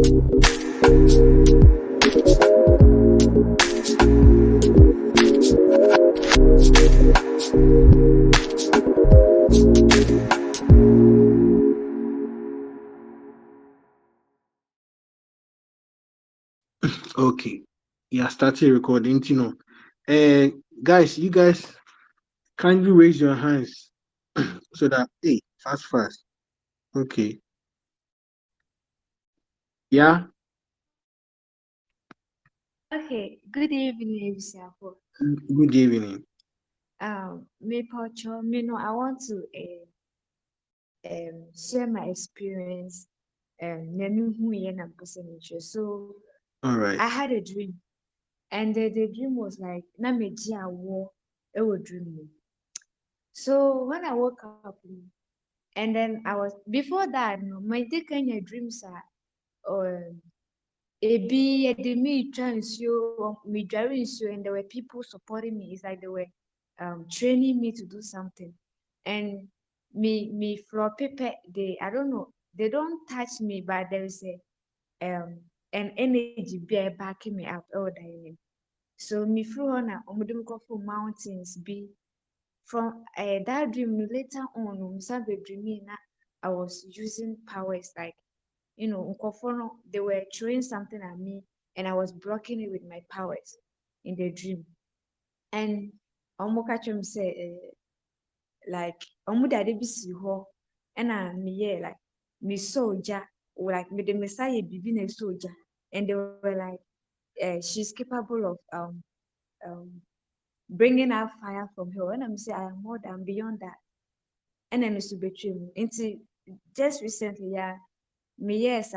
Okay. Yeah, started recording, guys, you guys kindly raise your hands so that hey, fast. Okay. Yeah, Okay, good evening, Ebusiafo. good evening. Me Pocho, me no, I want to share my experience. Nenu hu ye na mpese niche. So All I right. had a dream, and the dream was like na meji awo ewo dream mu. So when I woke up, and then I was before that, no, my day kind of dreams are ebi yɛde me twa nsuo medware nsuo and there were people supporting me. It's like they were training me to do something, and me floor paper, they I don't know, they don't touch me, but there is a an energy be backing me up all the time. So me flew on a for mountains be from that dream. Later on dreaming I was using powers like Nkofono, they were throwing something at me and I was blocking it with my powers in the dream. And Omokachum said, like, Omudade bisi ho, and I me like, me soldier, or like, me the Messiah be a soldier. And they were like, she's capable of um, bringing out fire from her. And I'm saying, I am more than beyond that. And then Mr. Betrim, into just recently, yeah, me, yes,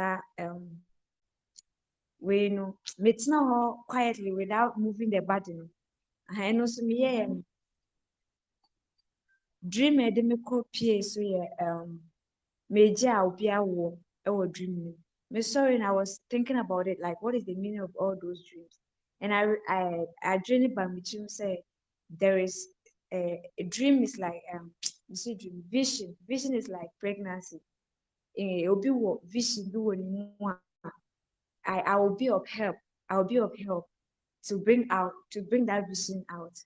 we no metena hɔ quietly without moving the body no ɛno nso meyɛɛ no dream a ɛde me kɔ pie so yɛ megye a obi awoɔ ɛwɔ dream no me sorry, and I was thinking about it like what is the meaning of all those dreams. And I dreamed by me to say there is a dream is like you see dream vision is like pregnancy. Obi wɔ vision bi wɔ ne mu a I will be of help. I will be of help to bring that vision out.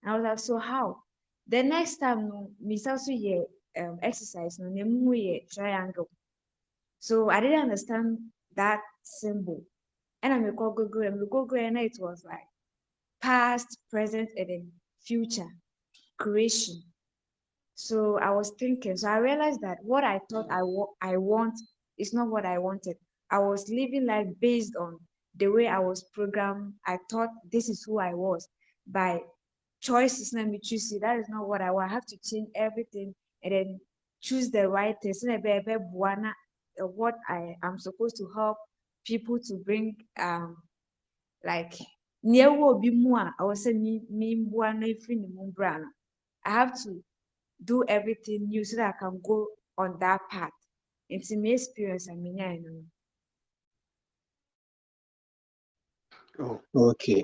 And I was like, so how? The next time no, Miss also exercise no nemu triangle. So I didn't understand that symbol. And I'm a Google and it was like past, present, and then future creation. So I was thinking, so I realized that what I thought I want is not what I wanted. I was living life based on the way I was programmed. I thought this is who I was. By choices, let me choose it. That is not what I want. I have to change everything and then choose the right thing. So what I am supposed to help people to bring like near will be more. I was saying me I have to do everything new so that I can go on that path. It's my experience. I mean, I know. Oh, okay.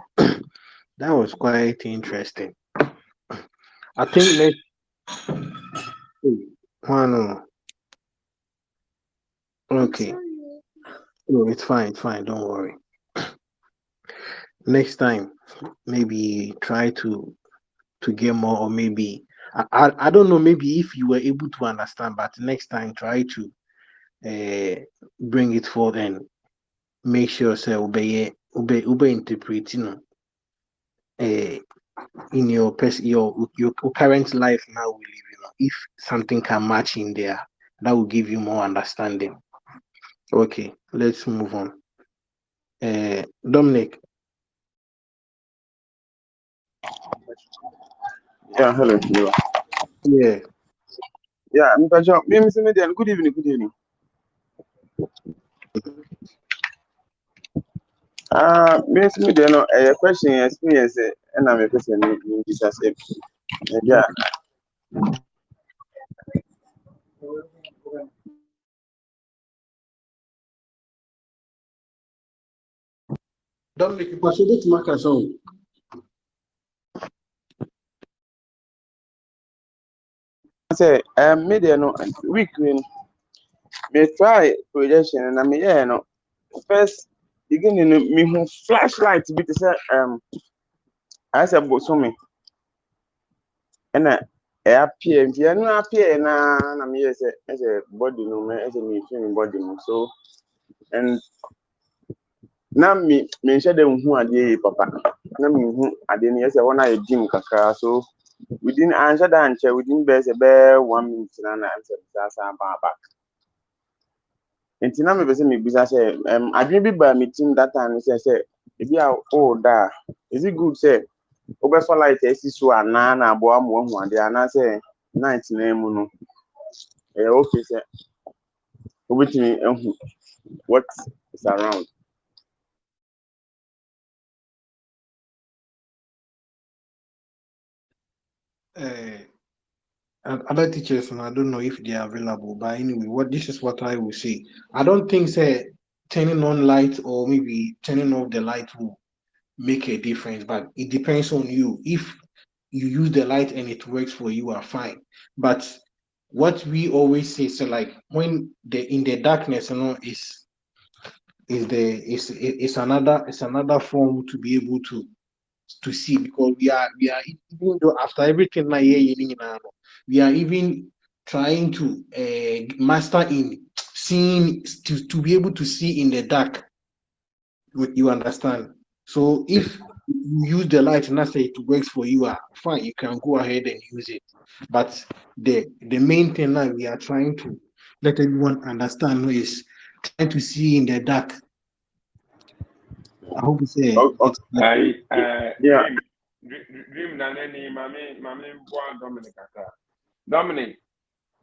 That was quite interesting. I think next one. Okay. No, it's fine. Don't worry. Next time, maybe try to get more, or maybe I don't know. Maybe if you were able to understand, but next time try to bring it forth and make sure say obey interpret, uh, in your current life now we live, if something can match in there, that will give you more understanding. Okay, let's move on. Dominic. Yeah, hello. Hello. Yeah. Yeah, Mr. John, me, Mr. Median, good evening, good evening. Mr. Median, a question experience, and I'm a person in Jesus. Yeah, Dominic, because you to mark us on. I say, Median, week when me try projection, and I'm yeah, no, first beginning me who flashlight bi te say I say bosomi na e appear nti enu appear na me say body no me say me feel body no so and na me nhyɛ dɛ nhu adeɛ yi papa na me hu adeɛ no yɛ sɛ wɔn ayɛ dim kakra so within anhyɛ da ankyɛ within bɛyɛ 1 minute na ansɛ bisa saa back nti na me pɛ sɛ me bisa sɛ adwene bi ba me tim that time sɛ ebi a da is it good sɛ wobɛfa light asi so anaa na aboa ma wahu adeɛ anaasɛ night na mu no ɛyɛ okay sɛ wobɛtumi ahu what is around. uh, and other teachers, and I don't know if they are available, but anyway, this is what I will say. I don't think say turning on light or maybe turning off the light will make a difference, but it depends on you. If you use the light and it works for you, are fine. But what we always say, so like when the in the darkness, is another form to be able to see, because we are even though after everything na we are even trying to master in seeing, to be able to see in the dark. You understand? So if you use the light and I say it works for you, fine, you can go ahead and use it. But the main thing now we are trying to let everyone understand is trying to see in the dark. I hope you say Oh, it's I yeah. dream na nani mami boy Dominic aka. Dominic,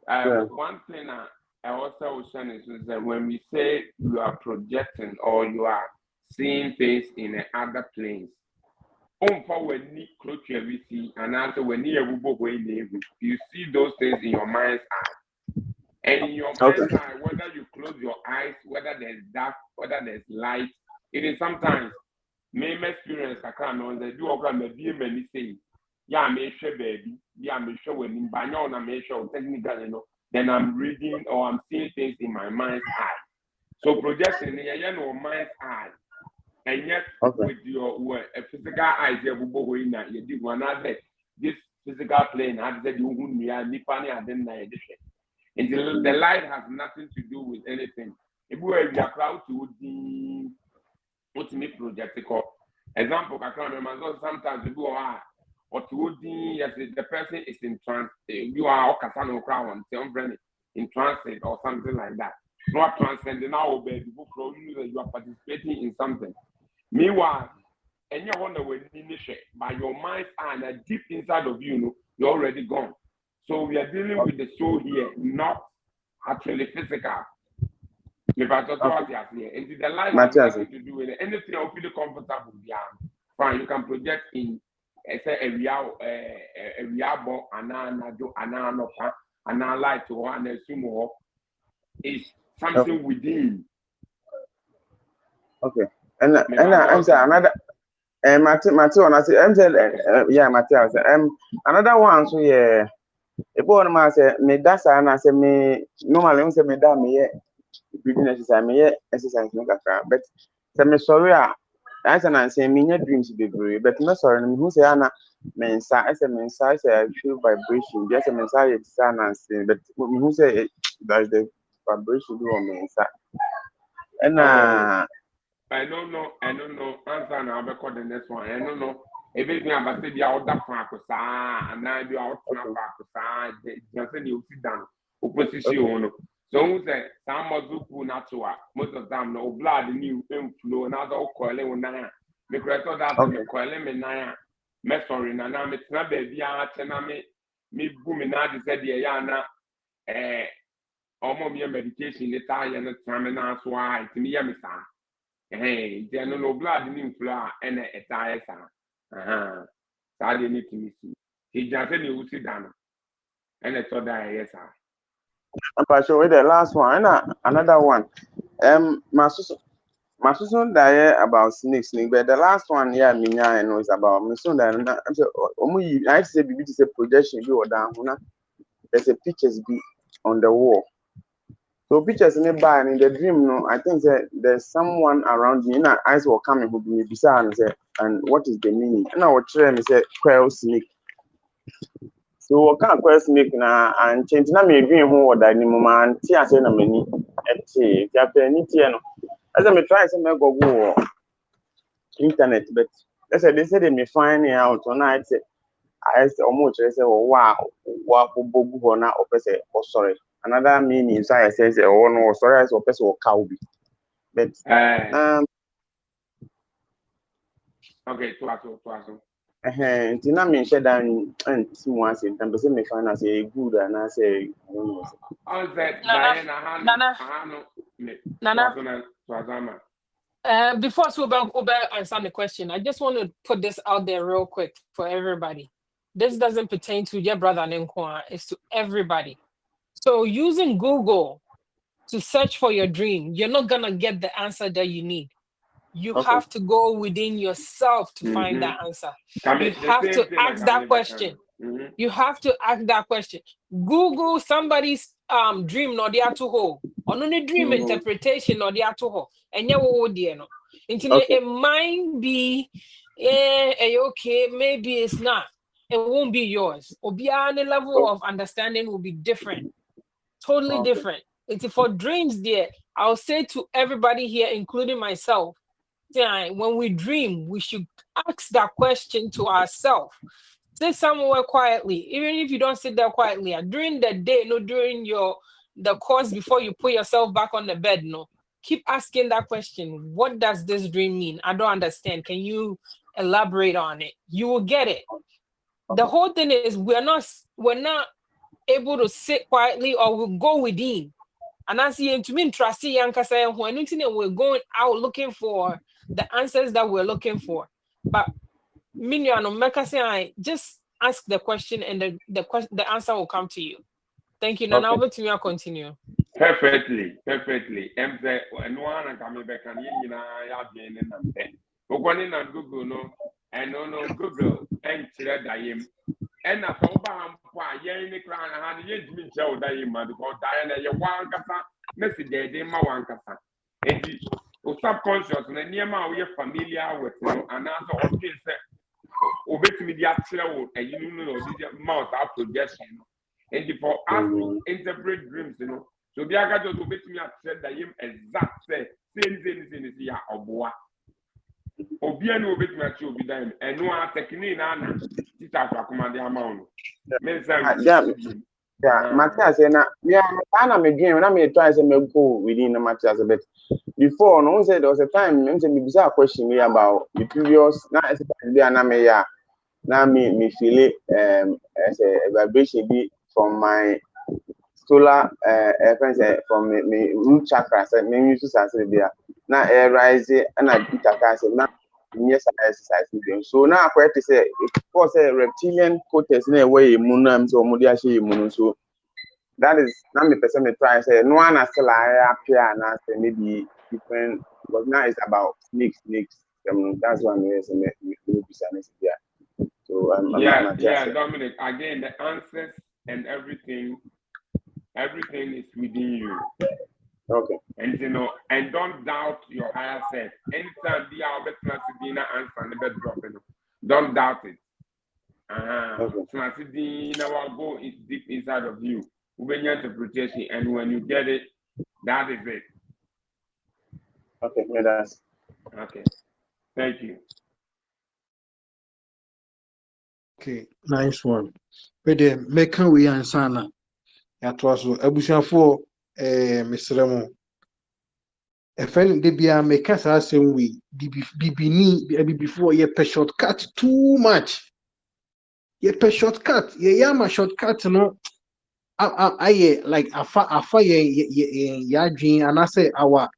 Yeah. one thing I also was saying is that when we say you are projecting or you are seeing things in other planes, for when you close your see and after when you see those things in your mind's eye. And in your Okay. mind's eye, whether you close your eyes, whether there's dark, whether there's light, it is sometimes me experience kakra no the do okra me bie mani say ya me hwe baby ya me hwe wani banya na me hwe technically no then I'm reading or I'm seeing things in my mind's eye. So projection you know mind's eye and yet Okay. with your physical eyes you go in na you do one as this physical plane as said you nipa ni aden na you and the light has nothing to do with anything. If we are crowd to what me project call example sometimes you go or to yes the person is in trance you are okasano crowd in transit or something like that not transcending now baby you are participating in something meanwhile and you wonder when by your mind and deep inside of you you're already gone, so we are dealing with the soul here, not actually physical. If I just what you here, and the life has nothing to do with it. Anything I feel comfortable, yeah, fine. You can project in, say a real an light to one and assume is something within. Okay. And I'm saying another. Matthew, and I say, yeah, Matthew, another one. So yeah, a boy man say me that's and I say me normally I say me that me breathing exercise me exercise no kakra, but say me sorry I say me dreams be brave, but me sorry me who say ana me inside I say me inside I say I feel vibration. Just me inside it's and say, but me who say that's the vibration do on me inside. And Oh, I don't know. Answer now because the next one. I don't know. Everything about say the other fact and now the out fact just say you sit down opposition. So who say some mazuku natural most of them no blood new inflow and other calling on na me correct that me calling me na me sorry na me tina baby a tena me bu me na de say the ya na eh omo me meditation the time na tena me na so a itimi ya me sa. Hey, they no blood in flour and a tire. So they need to miss you. He just said you sit down and I thought that yes, sir. I'm sure with the last one and another one. My son die about snake, but the last one yeah, me yeah, know is about my son that I'm so I say be to say projection be or down. There's a pictures be on the wall. So pictures in the bar and in the dream, no, I think that there's someone around me. And eyes will come and be beside and say, and what is the meaning? And I will try and say, quail snake. So what kind of quail snake na and change na me dream who that ni mama and tea say na many tea. Japan tea no. As I me try say me go internet, but they said they may find it out on I say I say almost say oh wow wow bogu ho na opese oh sorry. Another meaning so I say oh no sorry I say opese oh cow be. But Okay, to nti na menhyɛ da nti mu ase ntam pɛ sɛ mefa no sɛ good anaasɛ on that Nana, Diana Nana, Hano Nana. to Azama. Before Ube answer the question, I just want to put this out there real quick for everybody. This doesn't pertain to your brother Ninkwa, it's to everybody. So using Google to search for your dream, you're not gonna get the answer that you need. You okay. have to go within yourself to find that answer. You The have same to thing ask that question. You have to ask that question. Google somebody's dream no dia to ho. Ono ne dream interpretation no dia to ho. Enye wo die no. Okay. It might be okay, maybe it's not. It won't be yours. Obiara ne level of understanding will be different. Totally Okay. different. It's for dreams there. I'll say to everybody here, including myself, when we dream, we should ask that question to ourselves. Sit somewhere quietly, even if you don't sit there quietly. During the day, no, during the course before you put yourself back on the bed, no. Keep asking that question. What does this dream mean? I don't understand. Can you elaborate on it? You will get it. The whole thing is we're not able to sit quietly or we'll go within. And I see to me trust when we're going out looking for the answers that we're looking for. But just ask the question and the answer will come to you. Thank you. Now over to me, I'll continue. Perfectly. And no one can be back and you know, I have been in them. But when in Google, no, and no Google, and I am. And I thought about why you're in the crown and had yet been told that you might because Diana, you want Cassa, Messi, they my one Cassa. And the subconscious and near my we are familiar with, you know, and also okay, obey me the actual and you know, this mouth out projection. And for us to interpret dreams, you know, so the other just obey me at said that him exact say, same is here or boy. Obiara no obetumi achi obi dan eno a technique na na teacher for command amount me say Matthias na na me dream na me try say me go within the Matthias but before no say there was a time me say me bisa a question me about the previous na exercise bi na me ya na me feel it as a vibration be from my solar from me root chakra say me use say be na air rise and I intercast na yes exercise doing so now I to say of course a reptilian cortex na way immune so mo dia she immune so that is now me person me try say no one still appear and say maybe different but now it's about snakes that's one way say me so yeah Dominic again the answers and everything is within you. Okay. And you know, and don't doubt your higher self. Anytime the Albert answer and the bed dropping, don't doubt it. So our goal is deep inside of you. When your interpretation, and when you get it, that is it. Okay, that's okay. Thank you. Okay, nice one. But then make we answer na. That was abusuafo Mr. Mo. A friend de bia make us asem we before you pay shortcut too much. You pay shortcut. You yama shortcut no. I like afa ya dream and I say our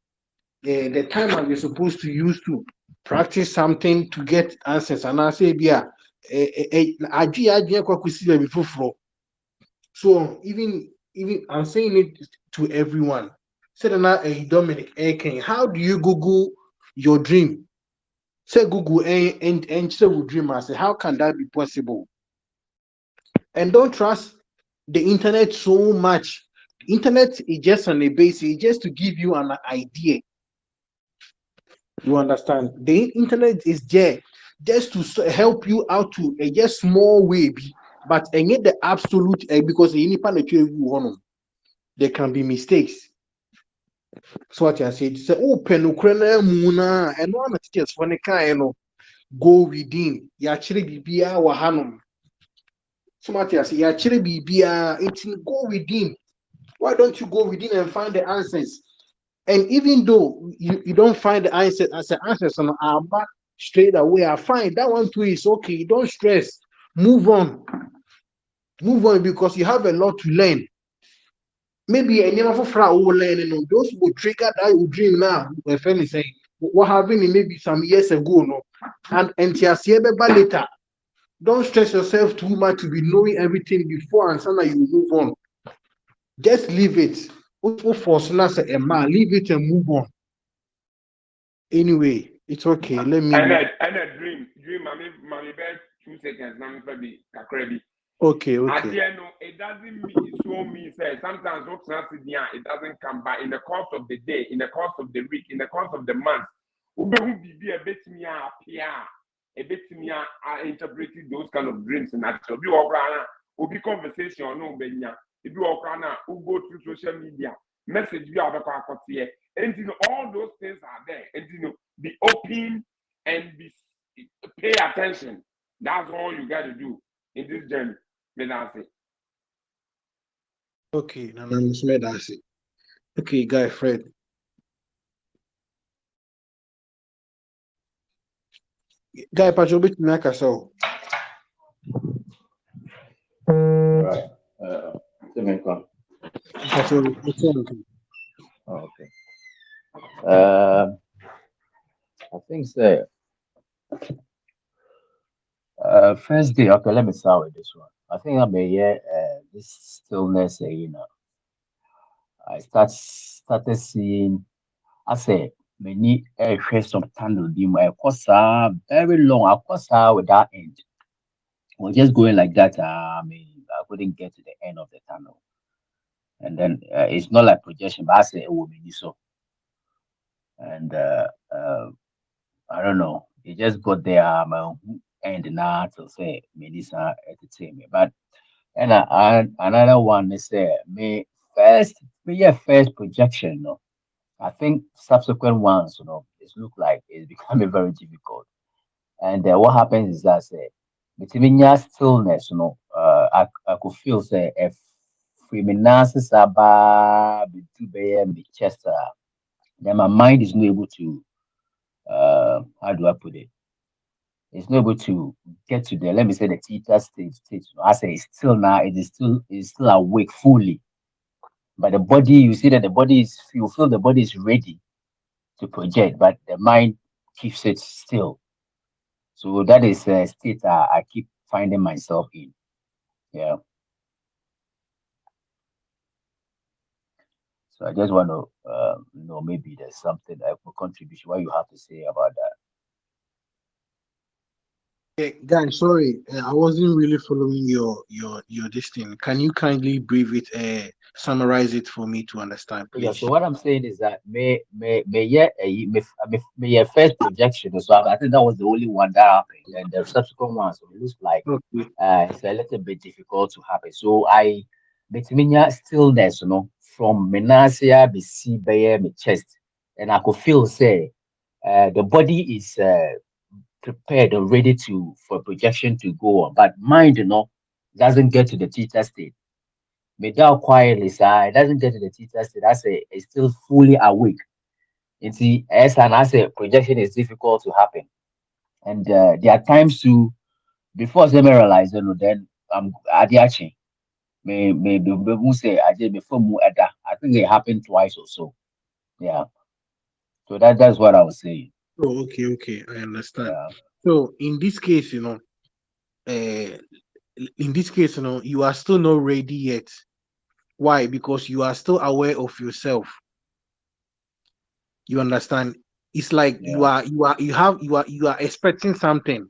the time that you're supposed to use to practice something to get answers and I say bia before. So even I'm saying it to everyone. Say now Dominic how do you Google your dream? Say Google and say we dream. I say how can that be possible? And don't trust the internet so much Internet is just on a basis, just to give you an idea. You understand? The internet is there just to help you out to a just small way, but and get the absolute because there can be mistakes. So what I said, say, oh, penukrena muna, and one teachers when they go within. Ya actually be wahanum. So what I say, ya actually be it's go within. Why don't you go within and find the answers? And even though you don't find the answer as an answers on our back straight away, I find that one too is okay. Don't stress. Move on. Move on because you have a lot to learn. Maybe a never for will learn, those will trigger that you dream now. My friend is saying what happened maybe some years ago, no. And later. Don't stress yourself too much to be knowing everything before and suddenly you move on. Just leave it. Force a man, leave it and move on. Anyway, it's okay. Let me And know. a dream. Mommy, bed 2 seconds. Now me be kakrebi. Okay, At okay. the end, it doesn't mean say sometimes what it doesn't come back in the course of the day, in the course of the week, in the course of the month. Ube be a bit me appear, a bit me interpreting those kind of dreams and actual. Be be conversation or no benya. If you who go through social media, message you have a here. And all those things are there. And be open and pay attention. That's all you got to do in this journey. Okay, now I'm that's it. Okay, guy Fred. Guy Pacho bit me so. Right. Jamaica. Pacho, Oh, okay. Um, I think so. First day. Okay, let me start with this one. I think I may hear this stillness. I started seeing. I say many air some candle dim. Of course, very long. Of course, without end. We're just going like that. I mean, I couldn't get to the end of the tunnel. And then it's not like projection, but I say, oh, so. And I don't know. It just got there, and now to say, Melissa entertainment. But another one is me first projection. No, I think subsequent ones, it look like it's becoming very difficult. And what happens is that between your stillness, I could feel say if feminazes about the chest, then my mind is not able to how do I put it? It's not able to get to the let me say the theta state. I say it's still now, it is still awake fully. But the body, you see that the body is you feel the body is ready to project, but the mind keeps it still. So that is a state I keep finding myself in. Yeah. So I just want to maybe there's something like a contribution. What you have to say about that? guys, sorry, I wasn't really following your this thing. Can you kindly brief it, summarize it for me to understand, Yeah, please? so what I'm saying is that may yeah may yeah first projection. So I think that was the only one that happened, and the subsequent ones so it looks like Okay, it's a little bit difficult to happen. So I between yeah stillness, from menasia be see by my chest, and I could feel say the body is prepared or ready to for projection to go on, but mind doesn't get to the theta state. Without quietly, sir, it doesn't get to the theta state. I say it's still fully awake. You see, as an asset projection is difficult to happen, and there are times to before them realize, then adiachi may say I did before mu ada. I think it happened twice or so. Yeah, so that's what I was saying. oh, okay, I understand. Yeah, So in this case, uh, you are still not ready yet. Why? Because you are still aware of yourself. You understand? It's like yeah. you are expecting something.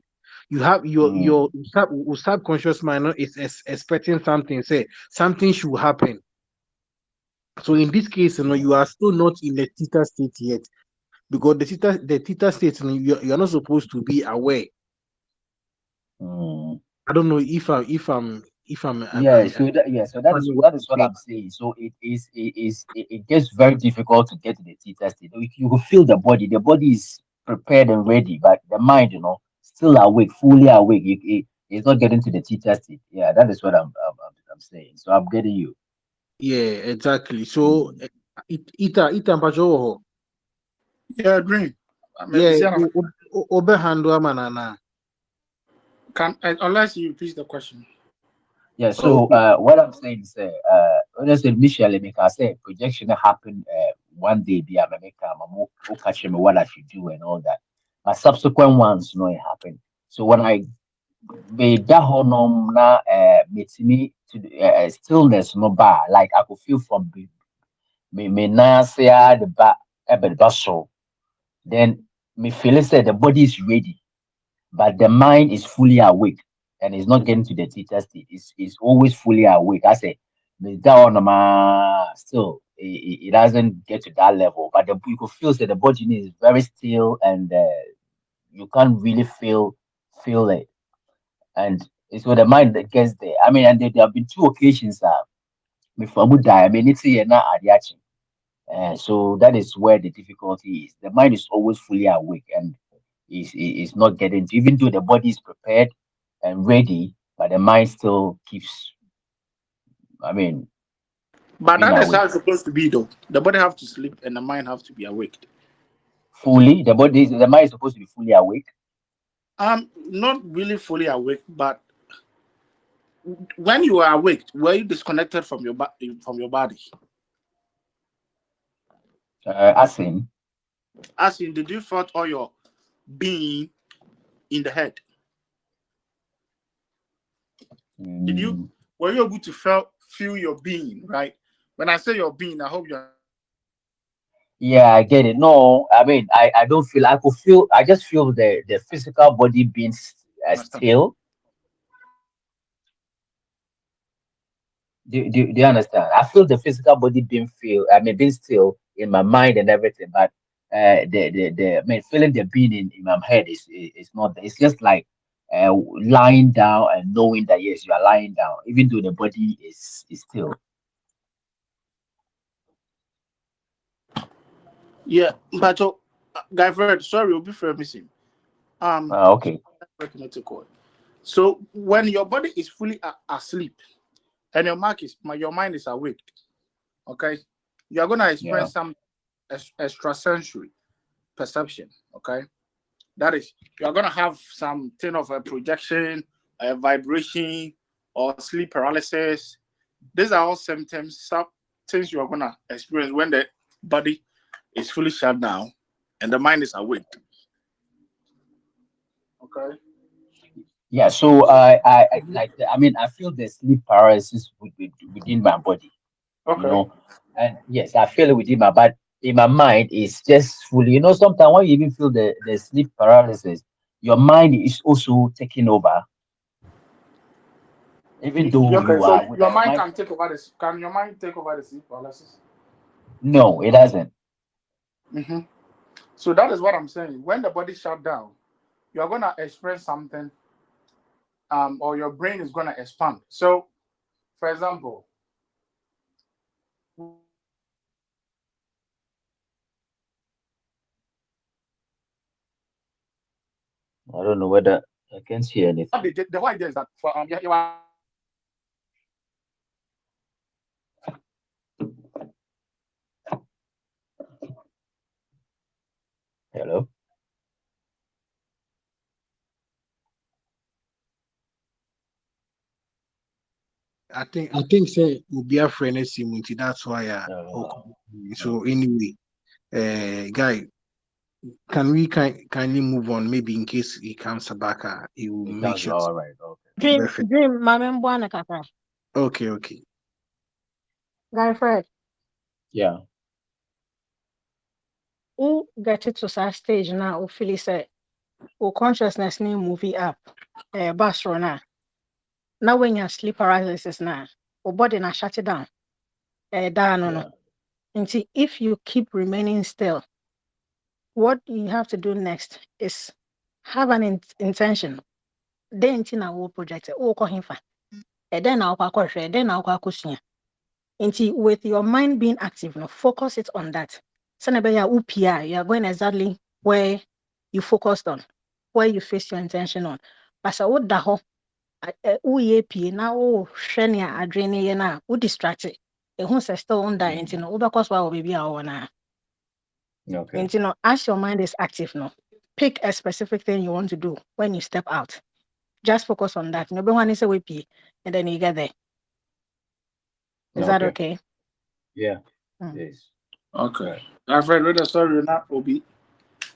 You have Mm, subconscious mind is expecting something. Say something should happen. So in this case, you are still not in the theta state yet, because the theta state, you're not supposed to be aware. Mm. I don't know if I'm Yeah, so that is understanding what that I'm is what saying. I'm saying. So it gets very difficult to get to the T test. You will feel the body is prepared and ready, but the mind, still awake, fully awake. It's not getting to the T test. Yeah, that is what I'm saying. So I'm getting you. Yeah, exactly. So Mm. ita mpacho. Yeah, green. Yeah, Maybe obe handle manana. can unless you repeat the question. Yeah. So Okay. what I'm saying is, when I said initially, make I say projection happen one day. Be a make catch me what I should do and all that. But subsequent ones, it happened. So when I be that honor na meet me to the stillness no bar like I could feel from me na say the back so then me feel say the body is ready but the mind is fully awake and it's not getting to the theta state. It's always fully awake. I say me that one still it doesn't get to that level but you could feel that the body is very still and you can't really feel it and it's with the mind that gets there. I mean, and there have been two occasions before I would die. I mean, it's here now at the action. So that is where the difficulty is. The mind is always fully awake and is not getting to, even though the body is prepared and ready, but the mind still keeps, I mean, But being that is how awake. it's supposed to be, though. The body have to sleep and the mind have to be awake. Fully, the mind is supposed to be fully awake. Not really fully awake, but when you are awake, were you disconnected from from your body? As in, As in, did you felt all your being in the head? Did you mm, were you able to feel your being, right? When I say your being, I hope you yeah, I get it. No, I mean, I don't feel, I could feel, I just feel the physical body being understand. still. Do you understand? I feel the physical body being still in my mind and everything, but I mean, feeling the being in my head is not. It's just like lying down and knowing that yes, you are lying down, even though the body is still. Yeah, but guy Fred, sorry, we'll be fair missing. So Okay. So when your body is fully asleep and your mind is awake, okay, you are gonna Yeah. experience some extrasensory perception, okay. That is, you are gonna have something of a projection, a vibration, or sleep paralysis. These are all symptoms, some things you are gonna experience when the body is fully shut down and the mind is awake. Okay. Yeah. So I like. I mean, I feel the sleep paralysis within my body. you Okay. know. And yes, I feel it within my body, in my mind, it's just fully, sometimes when you even feel the sleep paralysis, your mind is also taking over, even though Okay. you So are with your your mind mind. can take over this. Can your mind take over the sleep paralysis? No, it doesn't. Mm-hmm. So that is what I'm saying. When the body shut down, you're gonna experience something, or your brain is gonna expand. So, for example, I don't know whether I can see what anything. the whole idea is that for you are Hello? I think say will be a friend Simunti. That's why Uh, so okay. anyway, guy, can we kindly move on? Maybe in case he comes back, he will It make comes sure. all right. Okay. Perfect. Mame Mbwana Kaka. Okay, okay. Guy Fred, Yeah. who get it to that stage now, who feel say, who consciousness need movie up, bus runner. Now when you sleep paralysis now, your body na shut it down. Down no no. Yeah. And see, if you keep remaining still, what you have to do next is have an intention. Then I will project it. Oh, kohinfa. And then I'll then I'll with your mind being active, focus it on that. You are going exactly where you focused on, where you face your intention on. But so what the whole now shania adrenaline na distracted. Who's still on that because why baby Okay. as your mind is active pick a specific thing you want to do when you step out. Just focus on that. No one is a whippy and then you get there. Is that okay? Yeah. Mm. Yes. Okay. Right. I've read with the story not Obi.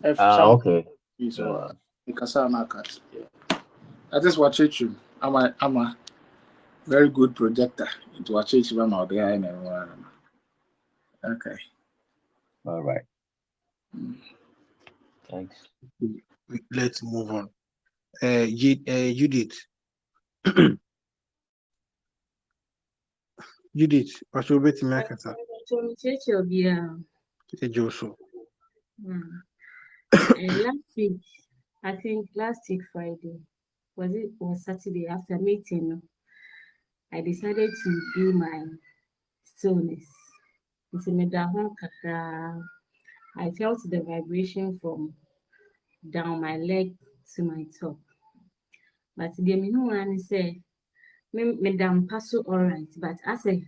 If Okay. so because I'm not cut. Yeah. I just watch it. I'm a very good projector into watch it when I'm there and everyone. Okay. All right. Thanks. Let's move on. Judith. Judith, what's your bit in Makata? Joso. Last week, I think last week Friday, was Saturday after meeting, I decided to do my stillness. I felt the vibration from down my leg to my top. But the one say, Madam Paso all right, but I say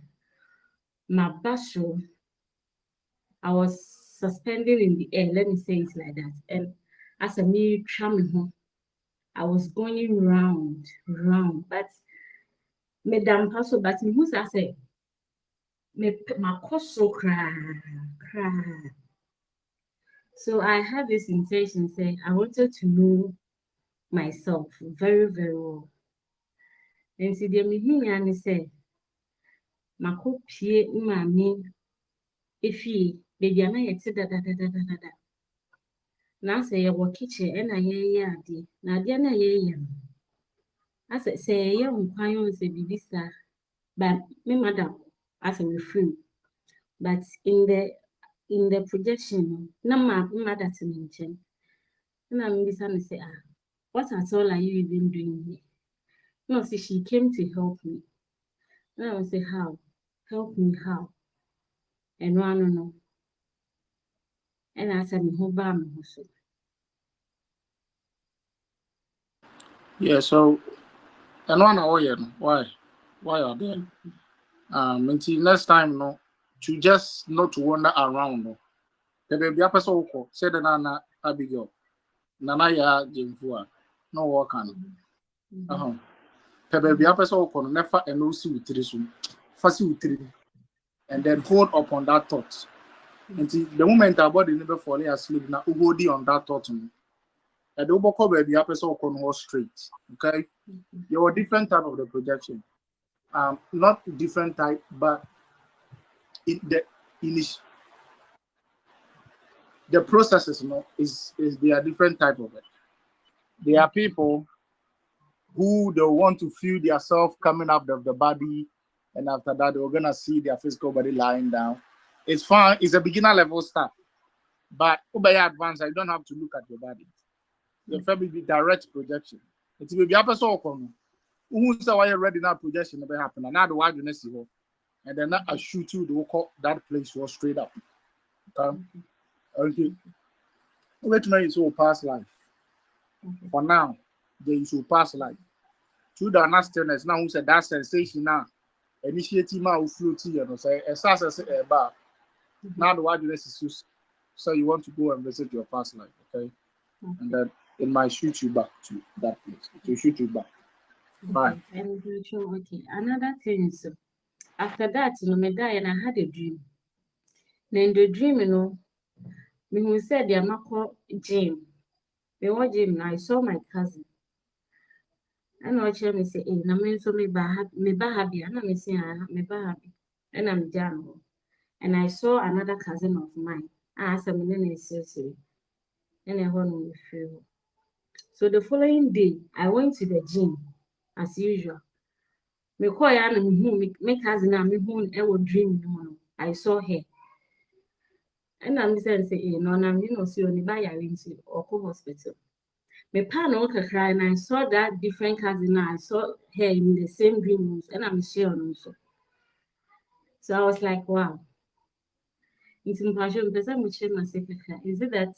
my basho, I was suspended in the air, let me say it like that. And as a me home, I was going round, but Madam Paso, but me who's I say, my coso cry. So I had this intention, say I wanted to know myself very, very well. And see the me say, Mako pie mami ifi baby ana yete da. Na say ye wo kitchen e na ye ade. Na ade na ye no. Asa say ye nkwan o say bibisa. But me madam as a free. But in the projection, na mother to mention. Na mbisa me say what at all are you even doing here? No, see she came to help me. And I will say how? Help me how? And no. And I said, who ba me so. Yeah, so and one why are there? Until next time to just not to wander around the baby a person who said the Nana Abigail Nana ya Jimfua no work on the baby a person who never and no see with three and then hold upon that thought until the moment our body never falling asleep now hold on that thought and the Uboko baby a person who go straight. Okay, you are different type of the projection. Not different type, but the processes, is there are different type of it. There are people who they want to feel their self coming out of the body, and after that they're gonna see their physical body lying down. It's fine. It's a beginner level stuff, but over advanced, you don't have to look at your body. The first be direct projection. It will be a person who say why you ready now projection never happen, and now the wide you see and then I shoot you the call that place was straight up. Okay. Wait a minute, so past life. For now, there is so past life. To the nastiness now, who said that sensation now, initiating my floating, say, as a bar. Now the wilderness is so you want to go and visit your past life, okay? And then it might shoot you back to that place. It will shoot you back. Right. And okay. Another thing is after that, me die and I had a dream. Then the dream, me who said the Amako gym. Me what gym I saw my cousin. And I tell me say, na me so me bahabi, and I say me bahabi. And I'm done. And I saw another cousin of mine. I asked him in seriously. And I want to feel. So the following day, I went to the gym as usual. Me call ya na me cousin na me who I was dreaming. I saw her. And I'm saying, no, I'm so you buy your into or hospital. My partner cry and I saw that different cousin. I saw her in the same dream and I'm sure also. So I was like, wow. It's impossible because I'm my second. Is it that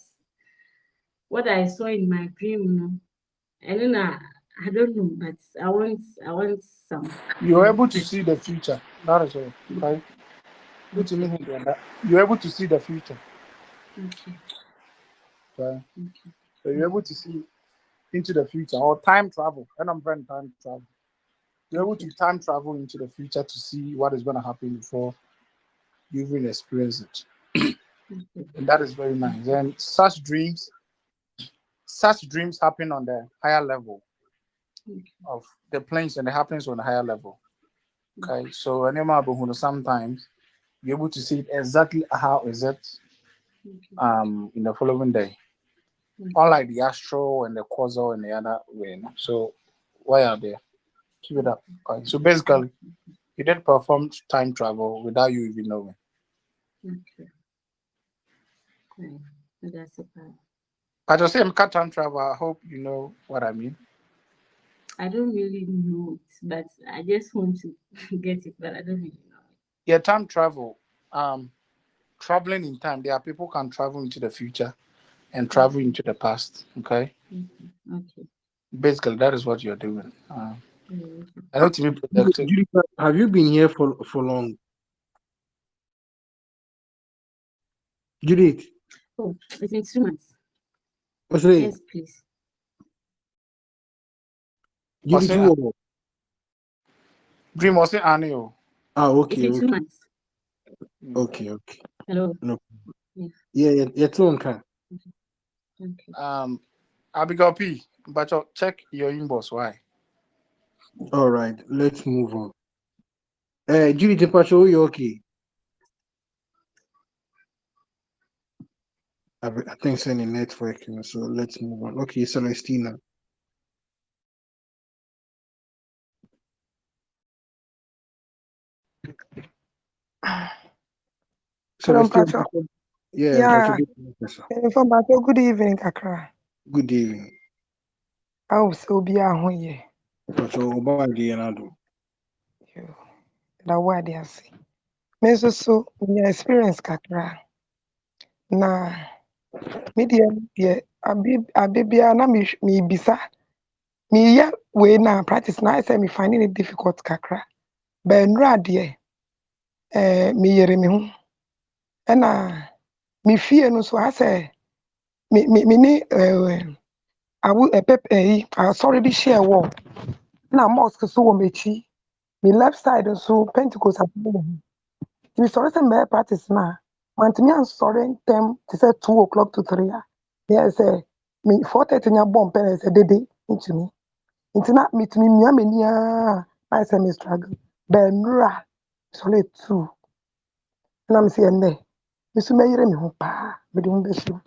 what I saw in my dream, and then I don't know, but I want some. You're able to see the future. That is all. Okay. What do you mean by that? You're able to see the future. Okay. Okay. Okay. So you're able to see into the future or time travel. And I'm very time travel. You're able to time travel into the future to see what is going to happen before you even experience it. And that is very nice. And such dreams happen on the higher level of the planes, and it happens on a higher level. Okay. So sometimes you're able to see it exactly how is it in the following day. Unlike the astral and the causal and the other way. So why are there? Keep it up. Okay. So basically you did perform time travel without you even knowing. Okay. Right. That's a part. I just say I'm cut time travel. I hope you know what I mean. I don't really know it, but I just want to get it, but I don't really know Yeah, time travel. Traveling in time. There are people can travel into the future and travel into the past. Okay. it. Okay. Basically, that is what you're doing. Okay. I know to be protected. Judy, have you been here for long? Judith, Oh, it's been 2 months. what's it? Yes, please. Was Judith, it who? dream? Was it annual? Ah, It's okay, been two okay, months. okay. Hello. No, Yeah. yeah, it's on can. Okay. Abigail P. But check your inbox. Why? All right, let's move on. Judith, Pacho, you okay? I think it's any network, so let's move on. Okay, Celestina. Hello, Celestina, Mpacho. yeah, Pacho, Yeah, from Mpacho. Good evening, Kakra. good evening. I hope so be a hoye. Pacho, Oba Dianado. That word I say. Me so me experience Kakra. Na media abibia na me bisa. Me ya we na practice na I say me finding it difficult Kakra. But nra de me yere me ho. Na me fie no so I say me ni awu pep sorry bi share wall. Na mosque so wo mechi. Me left side nso Pentecost abɛn wɔ ho. Nti mesɔre sɛ mɛyɛ practice no a, mantumi ansɔre ntɛm te sɛ 2 o'clock to 3 a, na yɛ sɛ me 4:30 nya bɔ mpɛ na yɛ sɛ dede ntumi. Nti na metumi mia m'ani ara na ayɛ sɛ me struggle. But nnura mesɔre 2 na mese ɛnnɛ me so mɛyere me ho paa mede ho bɛhyɛ mu.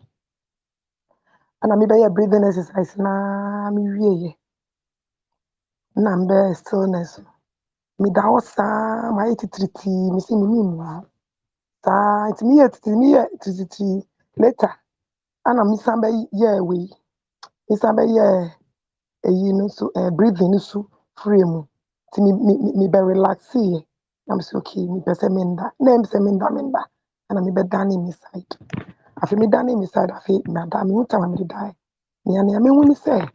Ɛna mebɛyɛ breathing exercise na mewieɛ na mbɛyɛ stillness no. Meda hɔ saa mayɛ titiritii mese menni mmua. Saa nti meyɛ titiritii later ana mesan bɛyɛɛ wei, mesan bɛyɛɛ eyi no so breathing no so free mu. Nti mebɛrelaxeeɛ na mese okay mepɛ sɛ menda na ɛmpɛ sɛ menda ɛna mebɛdane me side. Afei medane me side afei mada mehu time a mede daeɛ. Nea mehu ne sɛ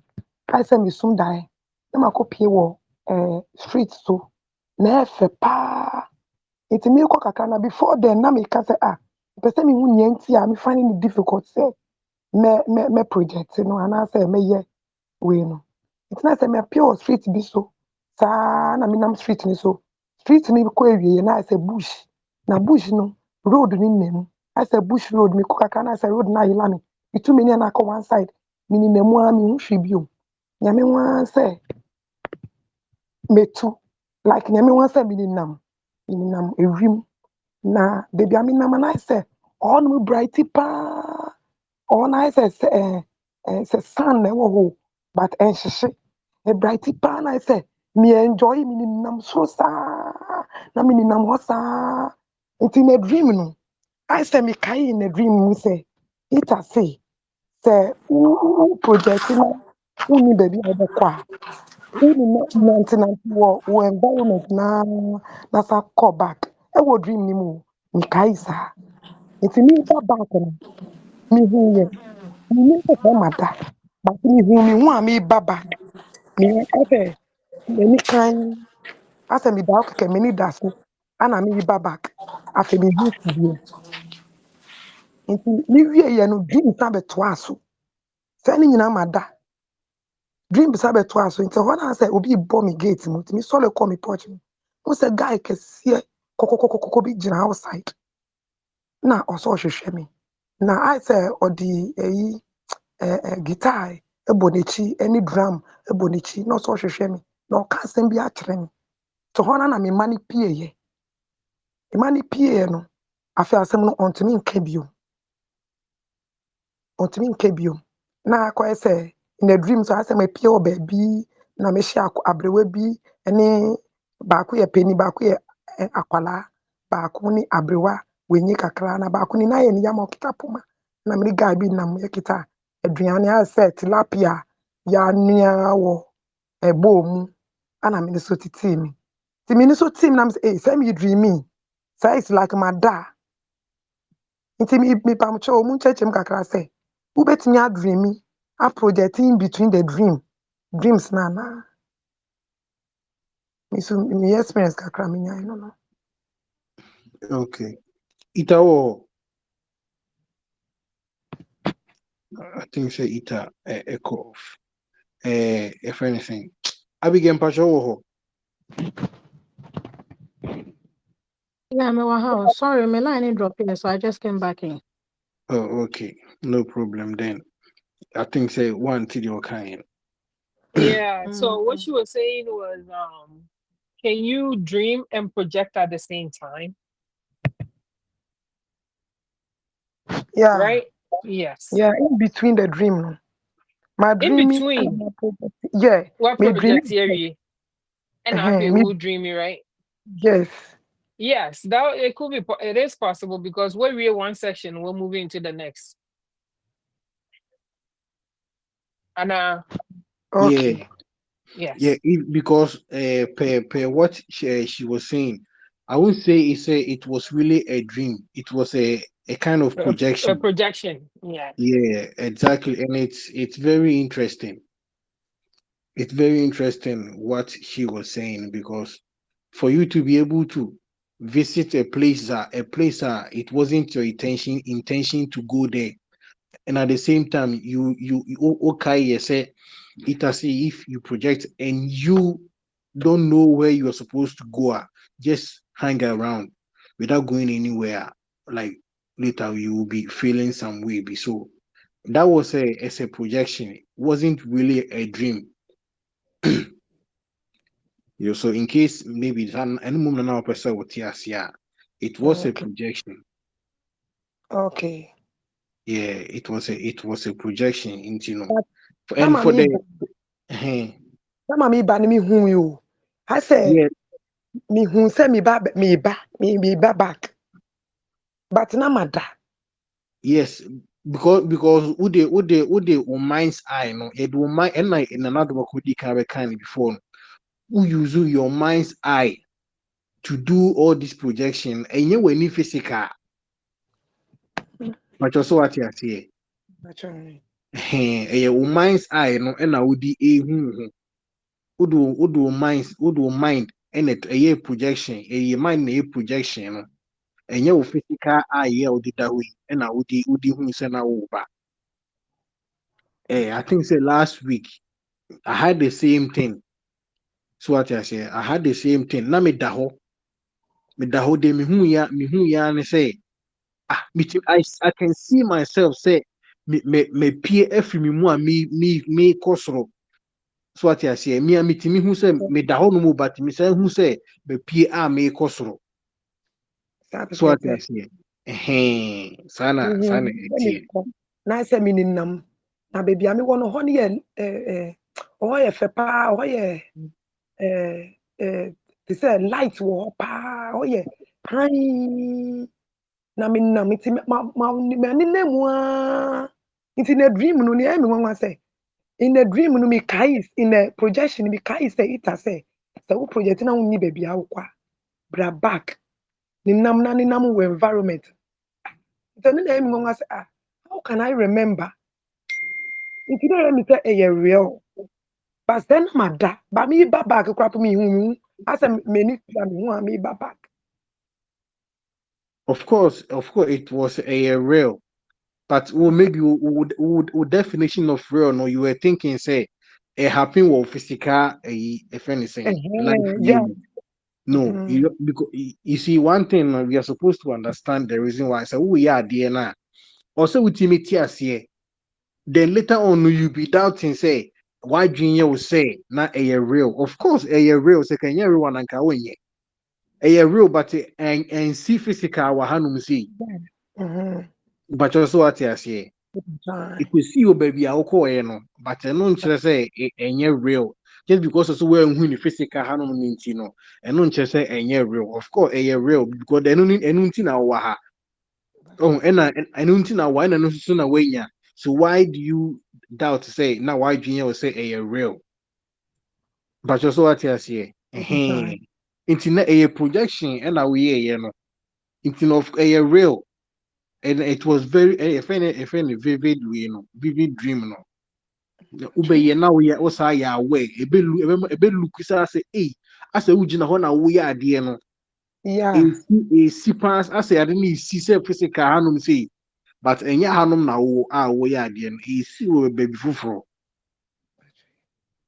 ayɛ sɛ mesum daeɛ na makɔpie wɔ street so na ɛyɛ fɛ paa. Nti merekɔ kakra na before then na meka sɛ mepɛ sɛ mehu nea nti a me finding it difficult sɛ mɛ project no anaasɛ mɛyɛ wei no. Nti na sɛ mapie wɔ street bi so saa na menam street no so. Street no kɔ awieeɛ na ayɛ sɛ bush na bush no road no nna mu. Ayɛ sɛ bush road mekɔ kakra na ayɛ sɛ road no ayela me. Metu m'ani a na akɔ one side menenam mu ara menhu hwee bio. Nea mehu ara sɛ metu like nea mehu ara sɛ menenam ewim na baabi a menam no ayɛ sɛ hɔnom bright paa. Hɔ no ayɛ sɛ sun na ɛwɔ hɔ o, but ɛnhyehye. Ɛbright paa na ayɛ sɛ me-enjoy menenam soro saa na menenam hɔ saa. Nti na dream no I say me kai in a dream mu say it a say project no uni baby obekwa uni nanti wo environment na sa call back e wo dream ni mu me kai sa nti me ba back no me hu ye me ni ko mada but me hu me hu a me ba back me ase me ni kan ase me da okeke me ni da so ana me ba back afi me hu bi nti me wie ye no dream sa beto aso sɛ ne nyinaa ma da dream bisa bɛto aso nti hɔ na sɛ obi bɔ me gate mu nti me sɔre kɔ me porch mu mo sɛ guy kɛseɛ kɔkɔkɔkɔkɔ bi gyina outside na ɔsɔ ɔhwehwɛ me na ayɛ sɛ ɔde ɛyi guitar ɛbɔ n'akyi ɛne drum ɛbɔ n'akyi na ɔsɔ ɔhwehwɛ me na ɔka asɛm bi akyerɛ me nti hɔ na me ma no pie yɛ me ma no pie yɛ no afei asɛm no ɔntumi nka bio na akɔyɛ sɛ in a dream so asɛ mapie wɔ baabi na mehyɛ aberewa bi ne baako yɛ panyin baako yɛ akwalaa baako ne aberewa wɔnyi kakra na baako ne nan yɛ ne yam a ɔkita poma na mene guy bi nam yɛkita aduane ayɛ sɛ tilapia yɛanoa wɔ bowl mu ana mene so titii mi nti mene so tim nam sɛ sɛ me dreami saa is like mada nti mepamkyɛw mu nkyerɛkyerɛm kakra sɛ wobɛtumi adreami a projecting between the dreams na me so me experience kakra me nya no Okay. Ita I think say ita echo off. If anything. Abigail Pacho. Yeah, I'm in my house. Sorry, my line ain't dropping, so I just came back in. Oh, okay. No problem then. I think say one to your kind. Yeah. So what Mm, you were saying was, can you dream and project at the same time? yeah Right? Yes. in between the dream no my In dreaming and between, my project yeah what me project dreaming here? And I feel me who dreamy, right? yes Yes, that it could be. It is possible because when we're one section, we're moving to the next. And Yeah. okay Yeah, yes, because per what she was saying, I would say it was really a dream. It was a kind of a projection. projection. Yeah. Yeah, exactly. And it's very interesting. It's very interesting what she was saying because for you to be able to visit a place it wasn't your intention to go there, and at the same time okay, you say it as if you project and you don't know where you're supposed to go, just hang around without going anywhere. Like later you will be feeling some way. So that was as a projection. It wasn't really a dream. So in case maybe it's any moment now person with here, it was a okay projection. okay Yeah, it was a projection into but and mama for me the ba eh, mama me ba ni me hu yo I say yeah. me hu say me ba back but na mada Yes, because would they on mind's eye no it will mind and like in another work would carry kind before no, who use your mind's eye to do all this projection and you when physical but also what you say your mind's eye no and I would would mind and it a projection a mind a projection no and your physical eye yeah would that way and I would who send over. I think say last week I had the same thing. So what I say, I had the same thing. Na me daho de me hu ya ne say I can see myself say me pie every me mu a me kosoro. So what I say, me a me hu say me daho no mu but me say hu say me pie a me kosoro. sabe So what I kete say, sana me etie. ko na say me ninam na baby ami wo no ho ne yɛ ɔhɔ yɛ fɛ paa ɔhɔ yɛ te sɛ light wɔ hɔ paa ɔhɔ yɛ hann na me nam nti ma ne mu a nti na dream no ne me nwanwa say in the dream no me kai in the projection me kai say it say wo project na wonni baby a wokwa bra back ne nam wo environment nti ne me nwanwa say how can I remember nti na me say real but then mada ba me ba back crap me hu asa me ni me hu me ba back. Of course, it was a real. But maybe would definition of real, no, you were thinking, say, a happy or physical, a friend is saying, life, Yeah. no, because you see, one thing we are supposed to understand the reason why. So, we are DNA. Also, with timidity, here. Then later on, you be doubting, say, why junior will say, not a real. Of course, a real, second everyone and kawenye. A real, but and see physical, wahanum see. But also, what I say. If we see your baby, I'll call you, but I don't just say any real. Just because also we're in physical hanum nintino, and don't just say any real. Of course, a real because they don't need anything our oh, and I don't know why and no way. So why do you doubt to say now why junior will say a real? But also what I say, internet a projection and we you know, into of a real. And it was very a vivid, you know, vivid dream, no. Ubeye na we osa ya away ebe look say eh asa ugina ho na we ade no Yeah. e si pass asa ade ni si say physical hanum say but enya hanum na wo ya ade no e si wo baby fufuro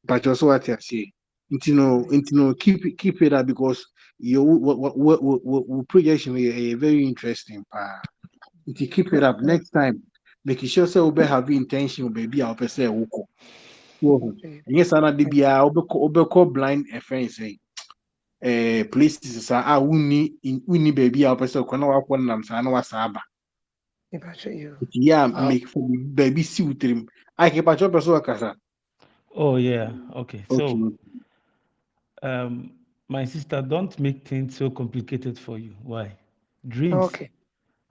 but also what I say intino keep it up because you what projection is very interesting pa keep it up next time make sure say we have intention baby our person wo yes, and the bia obeko blind friend say places are uni baby our person kwana wakọ nam sa na wasa aba yeah make for baby see with him I keep a job person kasa Oh yeah, okay. okay So, my sister, don't make things so complicated for you. Why? Dreams Okay.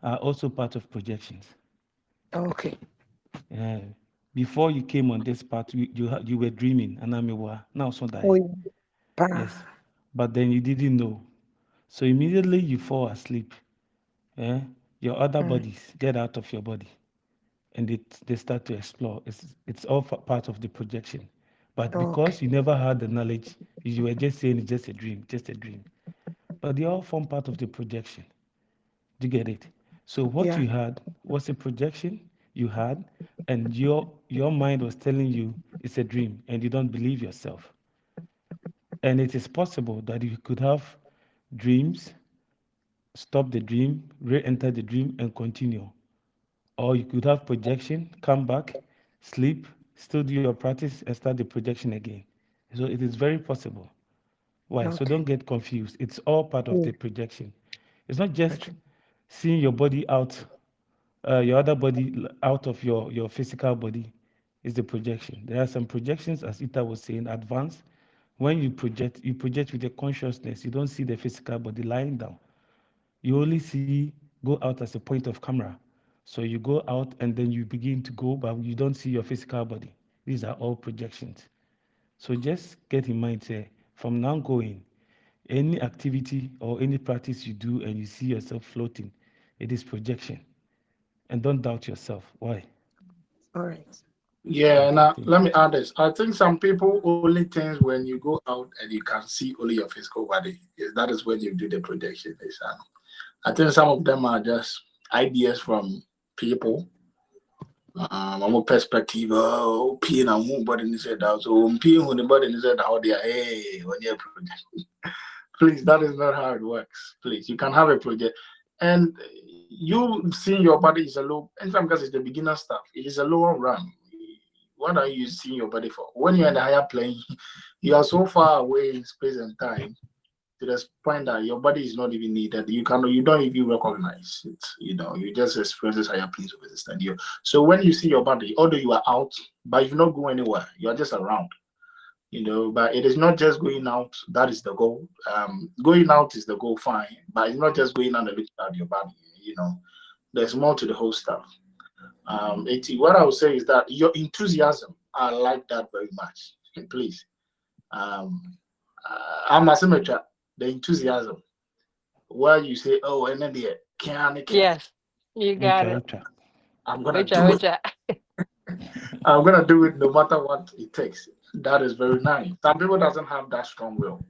are also part of projections. Okay. Yeah. Before you came on this path, you were dreaming, and I'm now so Oh, die. yeah. Yes, but then you didn't know. So immediately you fall asleep. Yeah, your other bodies get out of your body, and they start to explore. It's all part of the projection. But Okay. because you never had the knowledge, you were just saying it's just a dream, just a dream. But they all form part of the projection. Do you get it? So what Yeah. you had was a projection you had, and your mind was telling you it's a dream, and you don't believe yourself. And it is possible that you could have dreams, stop the dream, re-enter the dream, and continue. Or you could have projection, come back, sleep, still do your practice, and start the projection again. So it is very possible. Why? So Okay. don't get confused. It's all part of Yeah. the projection. It's not just seeing your body out, your other body out of your physical body is the projection. There are some projections, as Ita was saying, advanced. When you project with the consciousness. You don't see the physical body lying down. You only see go out as a point of camera. So you go out and then you begin to go, but you don't see your physical body. These are all projections. So just get in mind, say, from now going, any activity or any practice you do and you see yourself floating, it is projection. And don't doubt yourself. Why? All right. Yeah, Okay, now thank let you. me add this. I think some people only think when you go out and you can see only your physical body. Is that is when you do the projection. I think some of them are just ideas from people. I'm perspective. Oh, peeing and who body in said that. So peeing when the body in said how they are. Hey, when you're project. Please, that is not how it works. Please, you can have a project, and you seeing your body is a low. In fact, because it's the beginner stuff, it is a lower run. What are you seeing your body for? When you're in the higher plane, you are so far away in space and time to the point that your body is not even needed. You don't even recognize it. You just experience this higher planes of existence. So when you see your body, although you are out, but you not go anywhere, you are just around. But it is not just going out. That is the goal. Going out is the goal, fine, but it's not just going out and looking at your body. There's more to the whole stuff. What I would say is that your enthusiasm, I like that very much. Please, I'm a symmetry. The enthusiasm, where you say, "Oh, and then the can, Yes, you got it. I'm gonna Which, do it. which, I'm gonna do it no matter what it takes." That is very nice. Some people doesn't have that strong will.